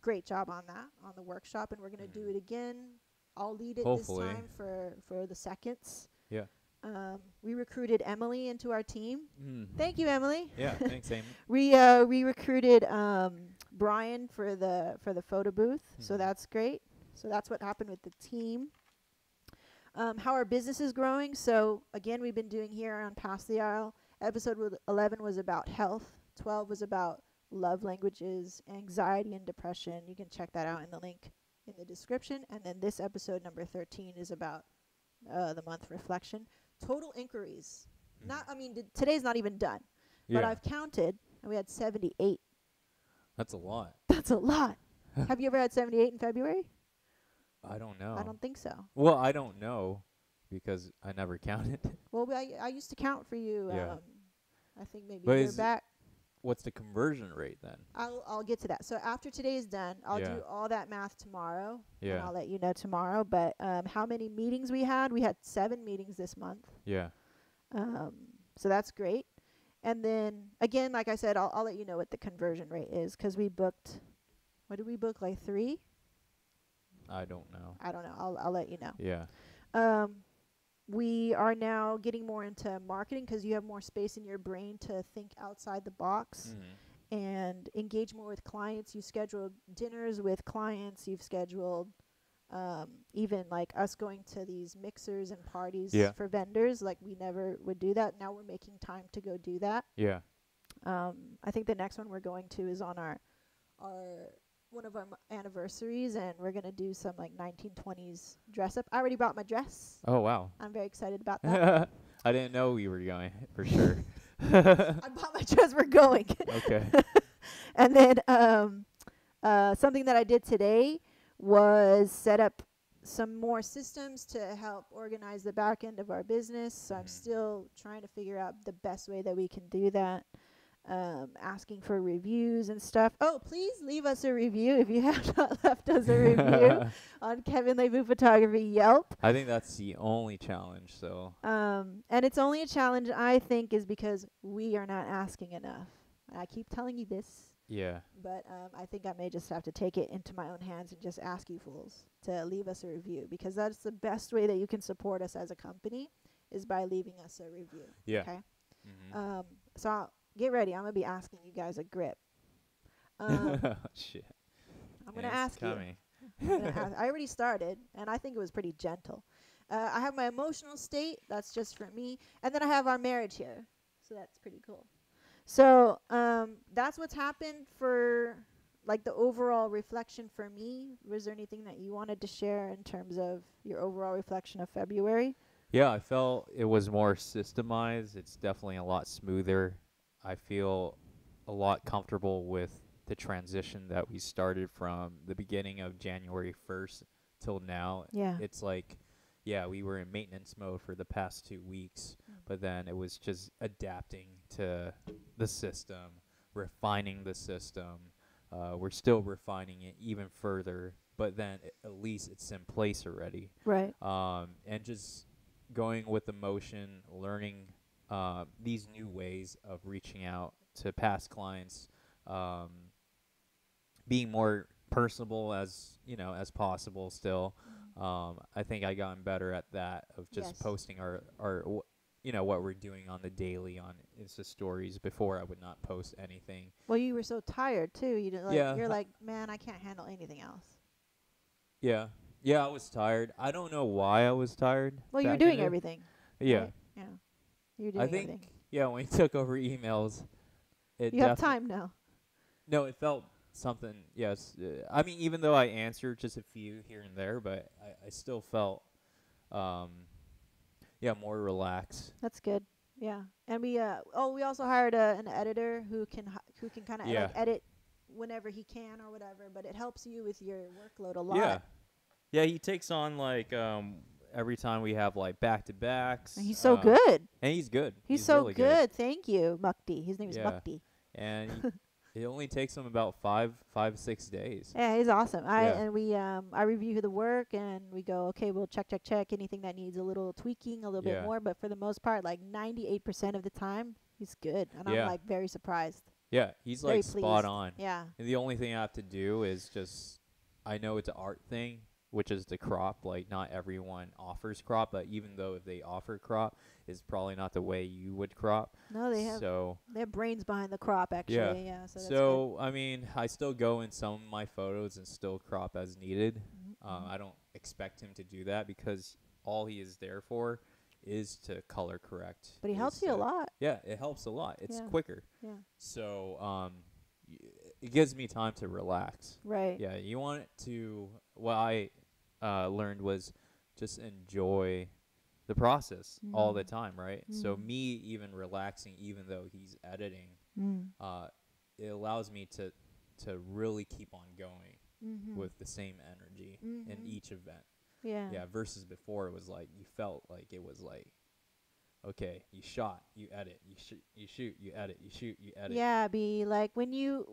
great job on that, on the workshop, and we're going to do it again. I'll lead it Hopefully. this time for the seconds. Yeah. We recruited Emily into our team. Thank you, Emily. Yeah, thanks, Amy. We recruited Brian for the photo booth, so that's great. So that's what happened with the team. How our business is growing. So again, we've been doing here on Pass the Aisle. Episode 11 was about health. 12 was about love languages, anxiety, and depression. You can check that out in the link in the description. And then this episode number 13 is about the month reflection. Total inquiries. Today's not even done, but I've counted, and we had 78. That's a lot. That's a lot. Have you ever had 78 in February? I don't know. I don't think so. Well, I don't know because I never counted. Well, I used to count for you. Yeah. I think maybe But a year is back. What's the conversion rate then? I'll get to that. So after today is done, I'll do all that math tomorrow. And Yeah. I'll let you know tomorrow. But how many meetings we had? We had 7 meetings this month. Yeah. So that's great. And then again, like I said, I'll let you know what the conversion rate is because we booked. What did we book? Like 3? I don't know. I don't know. I'll let you know. Yeah. We are now getting more into marketing because you have more space in your brain to think outside the box and engage more with clients. You schedule dinners with clients. You've scheduled even like us going to these mixers and parties for vendors. Like we never would do that. Now we're making time to go do that. Yeah. I think the next one we're going to is on our one of our anniversaries, and we're going to do some like 1920s dress up. I already bought my dress. Oh, wow. I'm very excited about that. I didn't know you were going, for sure. I bought my dress. We're going. Okay. And then something that I did today was set up some more systems to help organize the back end of our business. So I'm still trying to figure out the best way that we can do that. Asking for reviews and stuff. Oh, please leave us a review if you have not left us a review on Kevin Lebu Photography Yelp. I think that's the only challenge, so. And it's only a challenge, I think, is because we are not asking enough. I keep telling you this. Yeah. But I think I may just have to take it into my own hands and just ask you fools to leave us a review, because that's the best way that you can support us as a company is by leaving us a review. Yeah. Okay. So get ready. I'm gonna be asking you guys a grip. Shit. I'm gonna ask you. I already started, and I think it was pretty gentle. I have my emotional state. That's just for me, and then I have our marriage here. So that's pretty cool. So that's what's happened for like the overall reflection for me, was there anything that you wanted to share in terms of your overall reflection of February? Yeah, I felt it was more systemized. It's definitely a lot smoother. I feel a lot comfortable with the transition that we started from the beginning of January 1st till now. Yeah. It's like, yeah, we were in maintenance mode for the past 2 weeks, but then it was just adapting to the system, refining the system. We're still refining it even further, but then at least it's in place already. Right. And just going with the motion, learning these new ways of reaching out to past clients, um, being more personable as possible. Still, I think I gotten better at that of just Yes. posting what we're doing on the daily on Insta stories. Before I would not post anything. Well, you were so tired too. You didn't Yeah, you're like, man, I can't handle anything else. yeah, yeah. I was tired. I don't know why I was tired. Well, you were back in doing the- everything. Yeah. Right? Yeah. You were doing I think, everything. yeah, when you took over emails, it You have defi- time now. No, it felt something. Yes, I mean, even though I answered just a few here and there, but I still felt, um, yeah, more relaxed. That's good. Yeah. And we also hired an editor who can kind of Yeah. like edit whenever he can or whatever, but it helps you with your workload a lot. Yeah, yeah. He takes on like every time we have like back to backs. And he's so good. and he's good. He's so really good. Thank you, Mukti. His name is Yeah. Mukti. And it only takes him about 6 days. Yeah, he's awesome. Yeah. I review the work and we go, okay, we'll check anything that needs a little tweaking, a little bit Yeah. more, but for the most part, like 98% of the time, he's good. And Yeah. I'm like very surprised. Yeah, he's Very like spot pleased. on. Yeah. And the only thing I have to do is just, I know it's an art thing, which is the crop. Like, not everyone offers crop, but even though if they offer crop, it's probably not the way you would crop. No, they have brains behind the crop actually. Yeah. So that's So, I mean, I still go in some of my photos and still crop as needed. good. I don't expect him to do that because all he is there for is to color correct. But he is helps you a to- lot. Yeah, it helps a lot. It's Yeah. quicker. Yeah. So, it gives me time to relax. Right. Yeah, you want it to. What I learned was just enjoy the process all the time, right? So Mm. me even relaxing, even though he's editing, Mm. it allows me to really keep on going Mhm. with the same energy in Mhm. each event. Yeah. Yeah, versus before it was like you felt like it was like, okay, you shot, you edit, you shoot, you edit, you shoot, you edit. Yeah, be like when you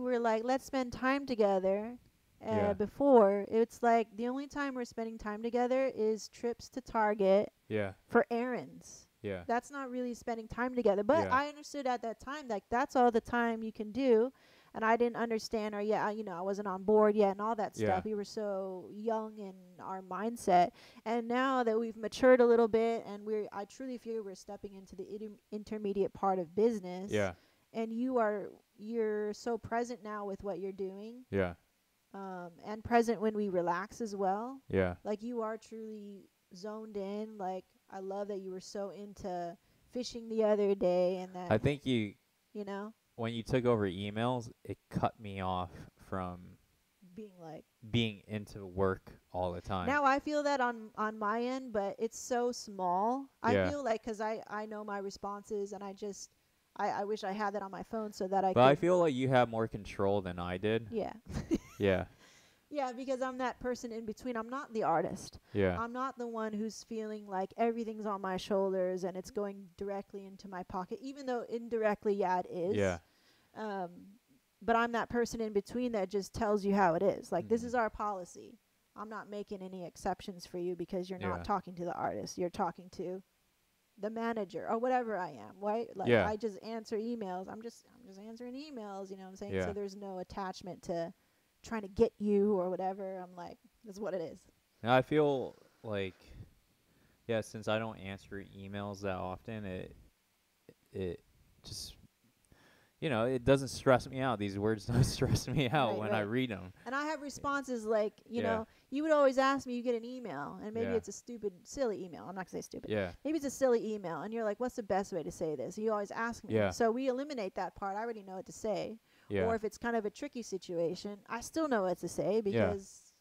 were like, let's spend time together. Yeah. Before, it's like the only time we're spending time together is trips to Target Yeah, for errands. yeah, That's not really spending time together. But Yeah. I understood at that time, like that's all the time you can do. And I didn't understand, or I wasn't on board yet and all that Yeah. stuff. We were so young in our mindset. And now that we've matured a little bit and I truly feel we're stepping into the intermediate part of business. yeah, And you're so present now with what you're doing. yeah, And present when we relax as well. yeah, Like you are truly zoned in. Like I love that you were so into fishing the other day and that I think you when you took over emails, it cut me off from being like being into work all the time. now I feel that on my end, but it's so small. Yeah. I feel like because I know my responses and I wish I had that on my phone so that I But could I feel like you have more control than I did. yeah. Yeah, Yeah, because I'm that person in between. I'm not the artist. yeah, I'm not the one who's feeling like everything's on my shoulders and it's going directly into my pocket, even though indirectly, yeah, it is. yeah, But I'm that person in between that just tells you how it is. Like, this Mhm. is our policy. I'm not making any exceptions for you because you're Yeah. not talking to the artist. You're talking to the manager or whatever I am, right? Like, Yeah. I just answer emails. I'm just answering emails, you know what I'm saying? Yeah. So there's no attachment to trying to get you or whatever. I'm like, that's what it is. Now I feel like, yeah, since I don't answer emails that often, it just, you know, it doesn't stress me out. These words don't stress me out Right, when I right. read them. And I have responses like, you Yeah. know, you would always ask me, you get an email, and maybe Yeah. it's a stupid, silly email. I'm not going to say stupid. Yeah. Maybe it's a silly email, and you're like, what's the best way to say this? You always ask me. Yeah. So we eliminate that part. I already know what to say. Yeah. Or if it's kind of a tricky situation, I still know what to say Yeah. because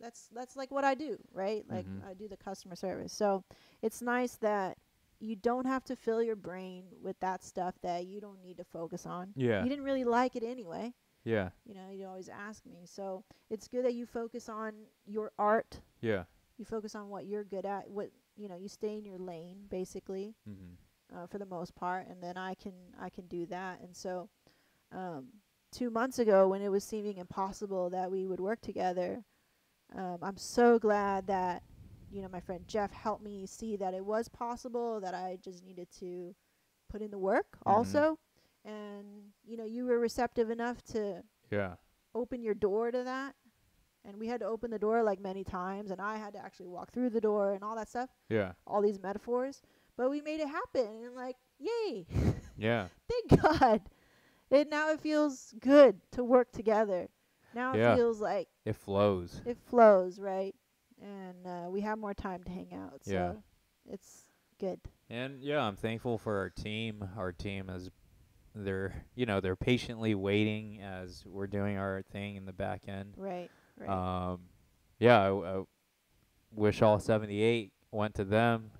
that's like what I do, right? Like Mhm. I do the customer service. So it's nice that you don't have to fill your brain with that stuff that you don't need to focus on. Yeah. You didn't really like it anyway. Yeah. You know, you always ask me. So it's good that you focus on your art. Yeah. You focus on what you're good at. What you know, you stay in your lane basically, Mhm. for the most part, and then I can do that. And so, 2 months ago, when it was seeming impossible that we would work together, I'm so glad that my friend Jeff helped me see that it was possible. That I just needed to put in the work Mhm. also, and you were receptive enough to Yeah. open your door to that. And we had to open the door like many times, and I had to actually walk through the door and all that stuff, Yeah. all these metaphors. But we made it happen, and like, yay! Yeah. Thank God. Now it feels good to work together. Now Yeah. it feels like It flows. it flows, right? And we have more time to hang out, so Yeah. it's good. And yeah, I'm thankful for our team. Our team is they're patiently waiting as we're doing our thing in the back end. Right, right. Yeah, I wish all 78 went to them.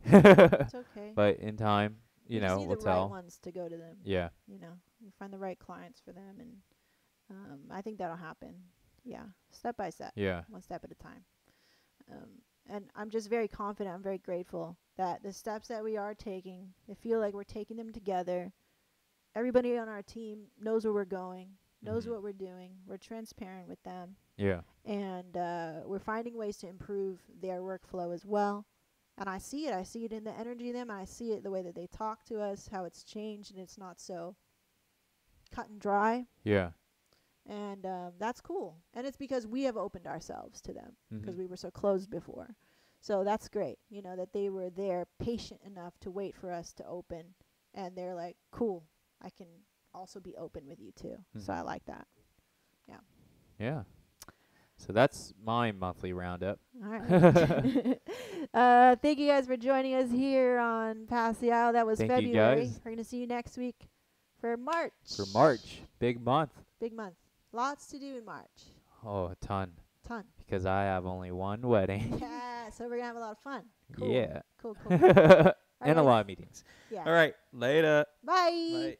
It's okay. But in time, We just need we'll the right tell. ones to go to them. Yeah. We find the right clients for them, and I think that'll happen. Yeah, step by step, Yeah. one step at a time. And I'm just very confident. I'm very grateful that the steps that we are taking, I feel like we're taking them together. Everybody on our team knows where we're going, knows Mhm. what we're doing. We're transparent with them, Yeah. and we're finding ways to improve their workflow as well. And I see it. I see it in the energy of them. And I see it the way that they talk to us, how it's changed, and it's not so cut and dry. Yeah. And that's cool. And it's because we have opened ourselves to them because Mhm. we were so closed before. So that's great, that they were there patient enough to wait for us to open. And they're like, cool, I can also be open with you too. So Mhm. I like that. Yeah. So that's my monthly roundup. All right. Thank you guys for joining us here on Pass the Aisle. That was Thank you, February. guys. We're going to see you next week for March. For March, big month. Big month. Lots to do in March. Oh, a ton. Ton. Because I have only one wedding. Yeah, so we're going to have a lot of fun. Cool. Yeah. Cool. And a right. lot of meetings. Yeah. All right. Later. Bye. Bye.